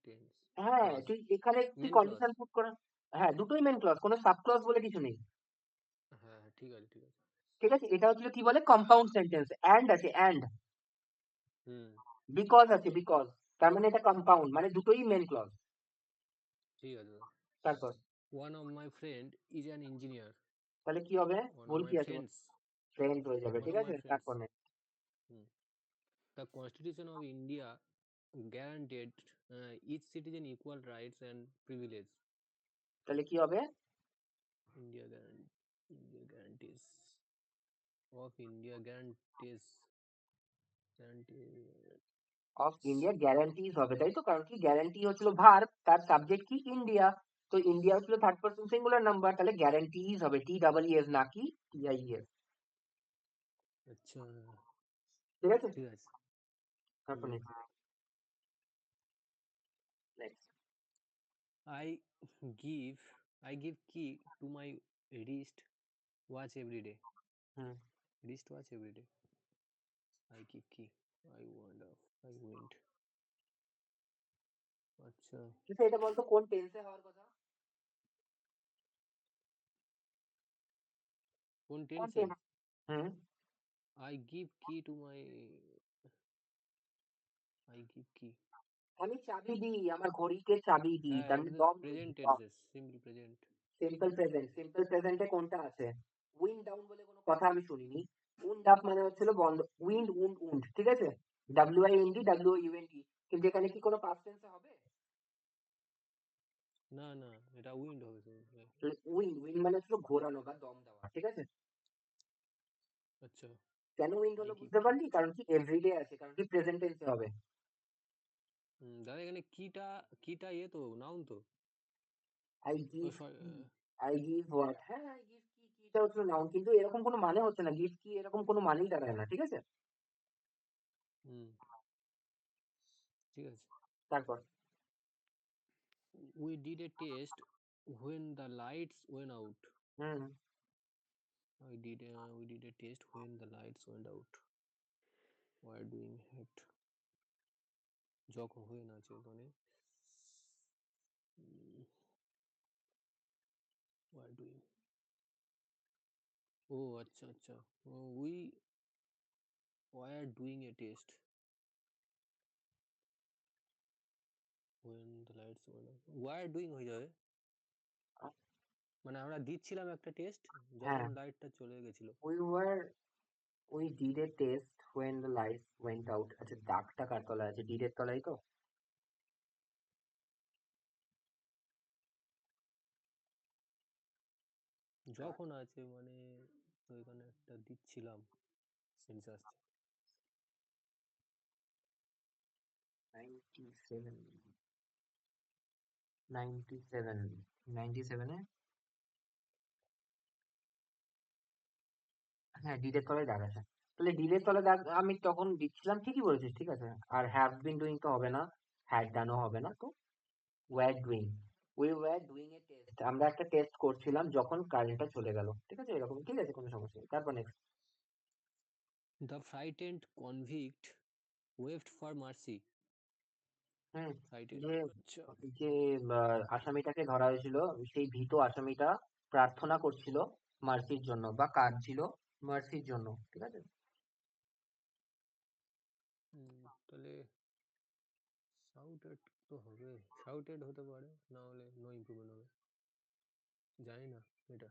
টেন্স হ্যাঁ, ক্লজ তুই এখানে তুই মেন ক্লজ কন্ডিশন পুট করে, হ্যাঁ দুটোই মেন ক্লজ, কোনো সাব ক্লজ বলে কিছু নেই। হ্যাঁ হ্যাঁ ঠিক আছে ঠিক আছে ঠিক আছে, এটা হচ্ছে কি বলে কম্পাউন্ড সেন্টেন্স, অ্যান্ড আছে অ্যান্ড, হুম বিকজ আছে বিকজ, তার মানে এটা কম্পাউন্ড মানে দুটোই মেন ক্লজ। ঠিক আছে তারপর one of my friend is an engineer তাহলে কি হবে? ওয়ান অফ ভুল মাই কি আছে? ফ্রেন্ডস ফ্রেন্ড হয়ে যাবে, ওয়ান ঠিক অফ আছে। মাই ফ্রেন্ডস তারপর next। The Constitution of India guaranteed each citizen equal rights and privilege. তাহলে কি হবে? India guarantees of India guarantee of India guarantees হবে, তাই তো? কারণ কি, গ্যারান্টি হচ্ছিল ভার্ব, তার সাবজেক্ট কি, ইন্ডিয়া। তো ইন্ডিয়া হচ্ছিল থার্ড পারসন সিঙ্গুলার নাম্বার, তাহলে গ্যারান্টিজ হবে, টি ডাবল এস না কি টিআইএস। আচ্ছা ঠিক আছে, ঠিক আছে তারপর হুম next. I give I give key to my wrist watch every day. Hmm. Wrist watch every day. I give key. I wonder. I went. আচ্ছা কিন্তু এটা বলতো কোন টেন্সে হওয়ার কথা? কোন কোন টেন্সে টেন্স? হুম। I give key to my I give key আমি চাবি দিই, আমার ঘড়িকে চাবি দিই, হ্যাঁ তার এটা মানে তো দম দিই, প্রেজেন্ট দম। Tenses simple present simple present, simple প্রেজেন্টে কোনটা আছে? উইন্ড ডাউন বলে কোনো কথা আমি শুনিনি। উইন্ড আপ মানে হচ্ছিল বন্ধ, উইন্ড উন্ড উন্ড, ঠিক আছে, WIND WIUND। কিন্তু এখানে কি কোনো পাস্ট টেন্সে হবে? না না এটা উইন্ড হবে তো উইন্ড, উইন্ড মানে হচ্ছিল ঘোরানো বা দম দেওয়া, ঠিক আছে। আচ্ছা কেন উইন্ড আই হলো গিভ বুঝতে কি পারলি? কারণ কি এভরিডে আছে, কারণ কি প্রেজেন্ট টেন্সে হবে। দাদা এখানে কিটা কিটা তো নাউন তো আই ও গিভ সরি কি, আই গিভ হোয়াট, হ্যাঁ আই গিভ কি, কিটা হচ্ছে নাউন, কিন্তু এরকম কোনো মানে হচ্ছে না, গিভ কি এরকম কোনো মানেই দাঁড়ায় না, ঠিক আছে। হুম ঠিক আছে তারপর we did a test when the lights went out hmm. we did a test when the lights went out were doing it যখন হয়ে না আছে ওখানে were doing ও আচ্ছা আচ্ছা we were doing a test when the lights went out were doing হয়ে যাবে মানে আমরা দিচ্ছিলাম একটা টেস্ট যখন হ্যাঁ, লাইটটা চলে গেছিল we were, we did a test when the lights went out। আচ্ছা, দাগটা কার তলায় আছে? ডিড এর তলায় তো। যখন আছে মানে তো এখানে একটা দিচ্ছিলাম সেন্স আসছে 97, 97, 97 এ, হ্যাঁ ডিডের তলায় দাগ আছে। তাহলে ডিডের তলায় দাগ আমি তখন দিচ্ছিলাম, ঠিকই বলেছিস, ঠিক আছে। আর হ্যাভ বিন ডুইং তো হবে না, হ্যাড ডানও হবে না, তো war doing, we were doing a test, আমরা একটা টেস্ট করছিলাম যখন কারেন্টটা চলে গেল, ঠিক আছে, এরকম, ঠিক আছে, কোনো সমস্যা নেই। তারপর next. The frightened convict waved for mercy. Hmm, Frightened. যে আচ্ছা। যে আসামিটাকে ধরা হয়েছিল, সেই ভীত আসামিটা প্রার্থনা করছিল মার্সির জন্য, বা কাঁদছিল মার্সির জন্য, ঠিক আছে। তাহলে শাউটেড তো হবে, শাউটেড হতে পারে, না হলে নো ইমপ্রুভমেন্ট হবে, জানি না এটা।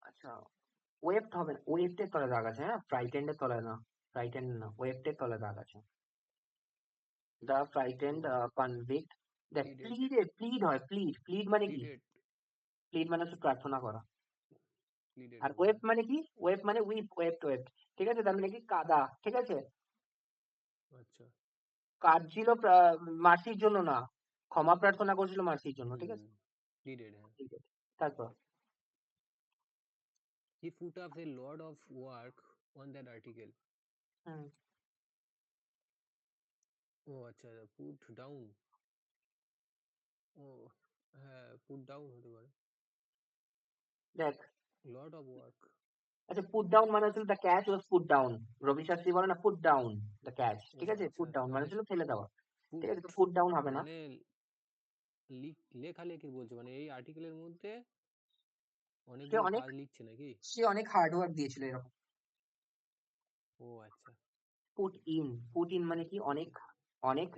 আচ্ছা, ওয়েবড হবে না, ওয়েবটের তলায় দাগ আছে, হ্যাঁ, ফ্রাইটেন্ডের তলায় না, ফ্রাইটেন্ড না, ওয়েবটের তলায় দাগ আছে। দ্য ফ্রাইটেন্ড কনভিক্ট, দেখ প্লিডেড। প্লিড হয়, প্লিড মানে কি? প্লিডেড। প্লিড মানে হচ্ছে প্রার্থনা করা। প্লিডেড আর হবে, ওয়েব হ্যাঁ। মানে কি? ওয়েব মানে ওয়েব, ঠিক আছে, তার মানে কি কাদা, ঠিক আছে। আচ্ছা। কাঁদছিল মার্সির জন্য না, ক্ষমা প্রার্থনা করছিল মার্সির জন্য, ঠিক আছে। প্লিডেড, হ্যাঁ। ঠিক আছে, তারপর He put up a lot of work on that article. হুম, ও আচ্ছা, পুট ডাউন। ও হ্যাঁ, পুট ডাউন হতে পারে। দেখ, লট অফ ওয়ার্ক। আচ্ছা, পুট ডাউন মানে হচ্ছিল the catch was put down, Ravi Shastri বলে না, পুট ডাউন দ্য ক্যাচ, ও ঠিক আছে, আচ্ছা, পুট ডাউন মানে তাহলে হচ্ছিল ফেলে দেওয়া, ঠিক পুট আছে, তো পুট ডাউন হবে না। মানে লেখালেখি বলছে, মানে এই আর্টিকেলের মধ্যে সে অনেকগুলো অনেক কাজ লিখছে নাকি? সে অনেক হার্ড ওয়ার্ক দিয়েছিল এরকম। ও আচ্ছা। পুট ইন মানে কি? অনেক অনেক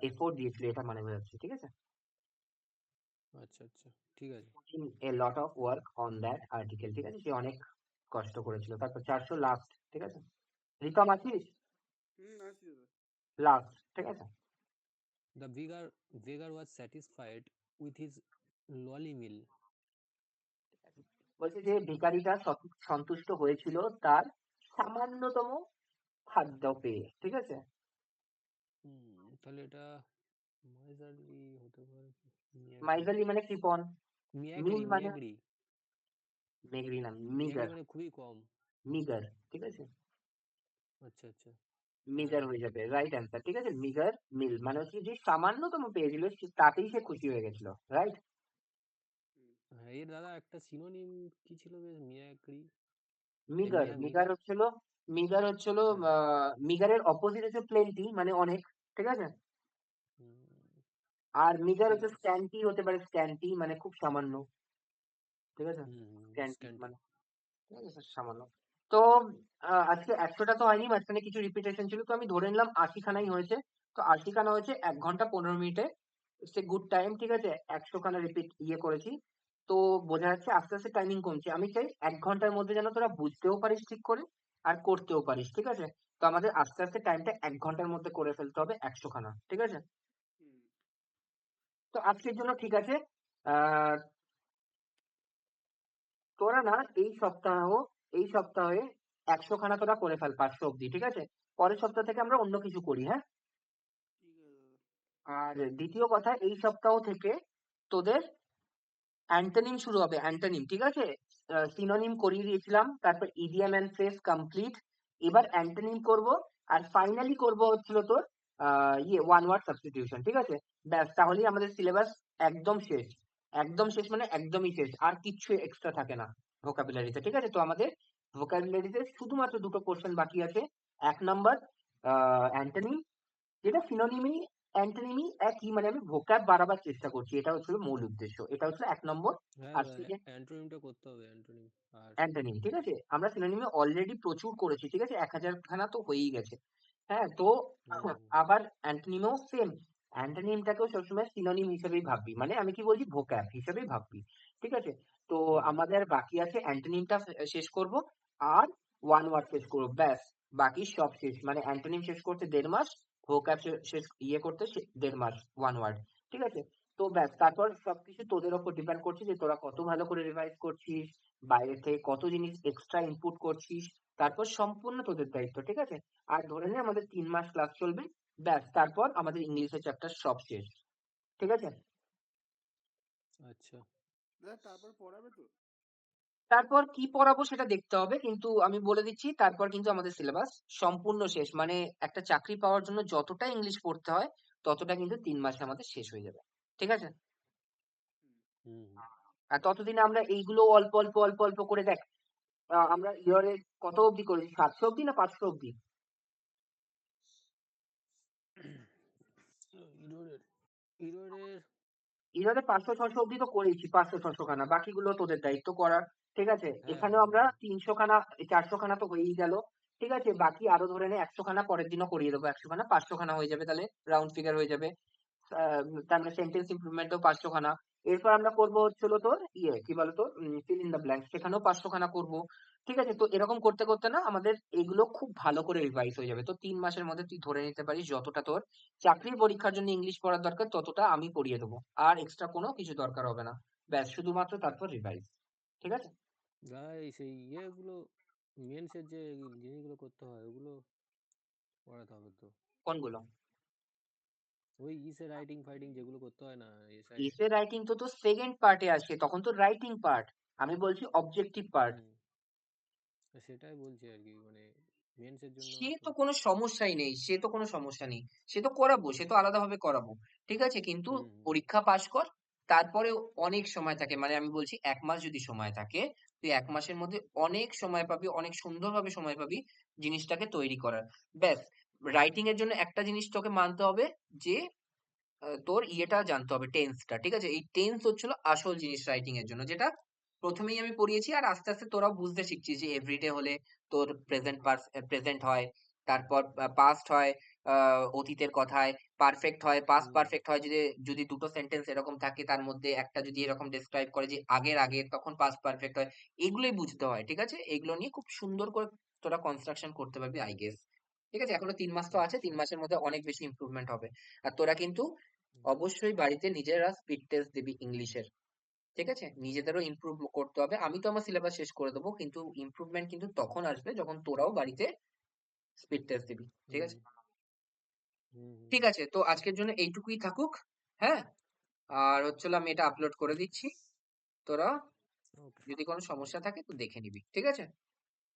এফোর্ট দিয়েছিল, এটা মানে বোঝাচ্ছে, ঠিক আছে। আচ্ছা আচ্ছা, ঠিক আছে। In a lot of work on that article, ঠিক আছে, সে অনেক কষ্ট করেছিল। তারপর 400 লাস্ট, ঠিক আছে, রিকম আছিস? আছি দাদা। লাস্ট, ঠিক আছে। The beggar was satisfied with his lolly meal. বলছে যে ভিখারিটা সন্তুষ্ট হয়েছিল তার সামান্যতম খাদ্য পেয়ে, ঠিক আছে। তাহলে এটা মাইজারলি হতে পারে কি? মিয়াগ্রি। মাইজালি মানে কৃপণ, মিল মিয়াগ্রি মানে মিয়াগ্রি। মেগরি না, মিয়াগ্রি মিগার, মানে খুবই কম। মিগার, ঠিক আছে, আচ্ছা আচ্ছা, মিগার হ্যাঁ। হয়ে যাবে রাইট অ্যান্সার, ঠিক আছে। মিগার মিল মানে হচ্ছে যে সামান্যতম পেয়েছিল, তাতেই সে খুশি হয়ে গেছিল, রাইট। হ্যাঁ, এর দাদা একটা সিনোনিম কি ছিল বেশ, মিয়াগ্রি। Meagre, meagre meagre. হচ্ছিল, মিগার হচ্ছিল হ্যাঁ। মিগারের অপোজিট হচ্ছে প্লেন্টি, মানে অনেক, ঠিক আছে। হুম, আর মিগার ঠিক হচ্ছে আছে। স্ক্যান্টি হতে পারে, স্ক্যান্টি মানে খুব সামান্য, ঠিক আছে, স্ক্যান্টি স্ক্যান্টি। মানে, ঠিক আছে, সামান্য। তো আজকে 100টা তো হয়নি, মাঝখানে কিছু রিপিটেশন ছিল, তো আমি ধরে নিলাম 80খানাই হয়েছে। তো 80খানা হয়েছে 1 ঘন্টা 15 মিনিটে, সে গুড টাইম, ঠিক আছে, 100খানা রিপিট করেছি। তো বোঝা যাচ্ছে আস্তে আস্তে টাইমিং কমছে। আমি চাই 1 ঘন্টার মধ্যে যেন তোরা বুঝতেও পারিস ঠিক করে আর করতেও পারিস, ঠিক আছে। তো আমাদের আস্তে আস্তে টাইমটা 1 ঘন্টার মধ্যে করে ফেলতে হবে 100খানা, ঠিক আছে। তো আজকের জন্য ঠিক আছে। আহ তোরা না এই সপ্তাহে 100খানা তোরা করে ফেল, 500 অব্দি, ঠিক আছে। পরের সপ্তাহ থেকে আমরা অন্য কিছু করি, হ্যাঁ। ঠিক আছে দাদা। আর দ্বিতীয় কথা, এই সপ্তাহ থেকে তোদের অ্যান্টোনিম শুরু হবে, অ্যান্টোনিম, ঠিক আছে। সিনোনিম করিয়ে দিয়েছিলাম, তারপর ইডিয়াম অ্যান্ড ফ্রেজ কমপ্লিট, এবার অ্যান্টোনিম করব। আর ফাইনালি করব হচ্ছিল তোর ওয়ান ওয়ার্ড সাবস্টিটিউশন, ঠিক আছে। ব্যাস, তাহলেই আমাদের সিলেবাস একদম শেষ। একদম শেষ মানে একদমই শেষ, আর কিচ্ছু এক্সট্রা থাকে না ভোকাবুলারিতে, ঠিক আছে। তো আমাদের ভোকাবুলারিতে শুধুমাত্র দুটো কোশ্চেন বাকি আছে। 1 নম্বর অ্যান্টোনিম, যেটা সিনোনিমি অ্যান্টোনিমি একই, মানে আমি ভোকাব বাড়াবার চেষ্টা করছি, এটা হচ্ছিল মূল উদ্দেশ্য, এটা হচ্ছে 1 নম্বর। হ্যাঁ আর দাদা, অ্যান্টোনিমটা করতে হবে, অ্যান্টোনিম। আর অ্যান্টোনিম, ঠিক আছে, আমরা সিনোনিমে অলরেডি প্রচুর করেছি, ঠিক আছে, 1000খানা তো হয়েই গেছে, হ্যাঁ। তো হুম, আবার অ্যান্টোনিমেও সেম, অ্যান্টোনিমটাকেও সবসময় সিনোনিম হিসেবেই ভাববি, মানে আমি কি বলছি, ভোকাব হিসেবেই ভাববি, ঠিক আছে। তো হুম, আমাদের বাকি আছে অ্যান্টোনিমটা শেষ করব, আর ওয়ান ওয়ার্ড শেষ করবো, ব্যাস। বাকি সব শেষ, মানে অ্যান্টোনিম শেষ করতে 1.5 মাস, ভোকাব শেষ করতে 1.5 মাস, ওয়ান ওয়ার্ড, ঠিক আছে। তো ব্যাস, তারপর সবকিছু তোদের ওপর ডিপেন্ড করছে যে তোরা কত ভালো করে রিভাইজ করছিস, বাইরে থেকে কত জিনিস এক্সট্রা ইনপুট করছিস, তারপর সম্পূর্ণ তোদের দায়িত্ব, ঠিক আছে। আর ধরে নে আমাদের 3 মাস ক্লাস চলবে, ব্যাস, তারপর আমাদের ইংলিশের চ্যাপ্টার সব শেষ, ঠিক আছে। আচ্ছা। দাদা তারপর পড়াবে তো? তারপর কি পড়াবো সেটা দেখতে হবে, কিন্তু আমি বলে দিচ্ছি তারপর কিন্তু আমাদের সিলেবাস সম্পূর্ণ শেষ, মানে একটা চাকরি পাওয়ার জন্য যতটা ইংলিশ পড়তে হয় ততটা কিন্তু 3 মাসে আমাদের শেষ হয়ে যাবে, ঠিক আছে? হুম হুম। আর ততদিনে আমরা এইগুলো অল্প অল্প অল্প অল্প করে দেখ, আমরা ইয়ারে কত অবধি করেছি, 700 অবধি না 500 অবধি? ইরোরের ইরোরের এইভাবে 500-600 অবধি তো করেইছি, 500-600 খানা, বাকিগুলো তোদের দায়িত্ব করার, ঠিক আছে? হ্যাঁ এখানেও হ্যাঁ আমরা হ্যাঁ 300 খানা 400 খানা তো হয়েই গেল, ঠিক আছে? বাকি আরো ধরে নে 100 খানা পরের দিনও করিয়ে দেবো, 100 খানা 500 খানা হয়ে যাবে, তাহলে রাউন্ড ফিগার হয়ে যাবে। তারপরে সেন্টেন্স ইমপ্রুভমেন্টও 500 খানা। এরপর আমরা করবো হচ্ছে হলো তোর ইয়ে কি বলতো, ফিল ইন দ্য ব্ল্যাঙ্ক, সেখানেও 500 খানা করবো, ঠিক আছে? তো এরকম করতে করতে না আমাদের এগুলো খুব ভালো করে রিভাইজ হয়ে যাবে। তো 3 মাসের মধ্যে তুই ধরে নিতে পারিস যতটা তোর চাকরির পরীক্ষার জন্য ইংলিশ পড়ার দরকার ততটা আমি পড়িয়ে দেবো, আর এক্সট্রা কোনো কিছু দরকার হবে না, ব্যাস শুধুমাত্র তারপর রিভাইজ, ঠিক আছে? ভাই সেই ইয়েগুলো মেন্সের যে জিনিসগুলো করতে হয় ওগুলো পড়াতে হবে তো। কোনগুলো? ওই ইসে রাইটিং ফাইটিং যেগুলো করতে হয় না এসআই। এসে রাইটিং তো তোর সেকেন্ড পার্টে আসে, তখন তো রাইটিং পার্ট, আমি বলছি অবজেক্টিভ পার্ট। হুম, সেটাই বলছি আর কি, মানে মেন্সের জন্য সে তো। তো কোনো সমস্যাই নেই, সে তো কোনো সমস্যা নেই, সে তো করাবো, সে তো আলাদাভাবে করাবো, ঠিক আছে? কিন্তু হুম হুম পরীক্ষা পাস কর, তারপরে অনেক সময় থাকে, মানে আমি বলছি 1 মাস যদি সময় থাকে, তুই 1 মাসের মধ্যে অনেক সময় পাবি, অনেক সুন্দরভাবে সময় পাবি জিনিসটাকে তৈরি করার। ব্যাস, রাইটিং এর জন্য একটা জিনিস তোকে মানতে হবে, যে তোর ইয়েটা জানতে হবে, টেন্সটা, ঠিক আছে? এই টেন্স হচ্ছিল আসল জিনিস রাইটিং এর জন্য, যেটা প্রথমেই আমি পড়িয়েছি, আর আস্তে আস্তে তোরাও বুঝতে শিখছিস যে এভরিডে হলে তোর প্রেজেন্ট হয়, তারপর পাস্ট হয়, অতীতের কথায় পারফেক্ট হয়, পাস্ট হুম পারফেক্ট হয়, যদি যদি দুটো সেন্টেন্স এরকম থাকে তার মধ্যে একটা যদি এরকম ডেসক্রাইব করে যে আগের আগে, তখন পাস্ট পারফেক্ট হয়। এগুলোই বুঝতে হয়, ঠিক আছে? এগুলো নিয়ে খুব সুন্দর করে তোরা কনস্ট্রাকশন করতে পারবি, আই গেস, ঠিক আছে? এখনো 3 মাস তো আছে, আচ্ছা 3 মাসের মধ্যে অনেক বেশি ইমপ্রুভমেন্ট হবে। আর তোরা কিন্তু হুম অবশ্যই বাড়িতে নিজেরা স্পিড টেস্ট দিবি ইংলিশের, ঠিক আছে? নিজেদেরও ইমপ্রুভ করতে হবে, আমি তো আমার সিলেবাস শেষ করে দেবো, কিন্তু ইমপ্রুভমেন্ট কিন্তু তখন আসবে যখন তোরাও বাড়িতে স্পিড টেস্ট দিবি, ঠিক হুম আছে? হুম হুম। ঠিক আছে, তো আজকের জন্য এইটুকুই থাকুক, হ্যাঁ? আর হচ্ছিল আমি এটা আপলোড করে দিচ্ছি, তোরা ওকে। যদি কোনো সমস্যা থাকে তো দেখে নিবি, ঠিক আছে?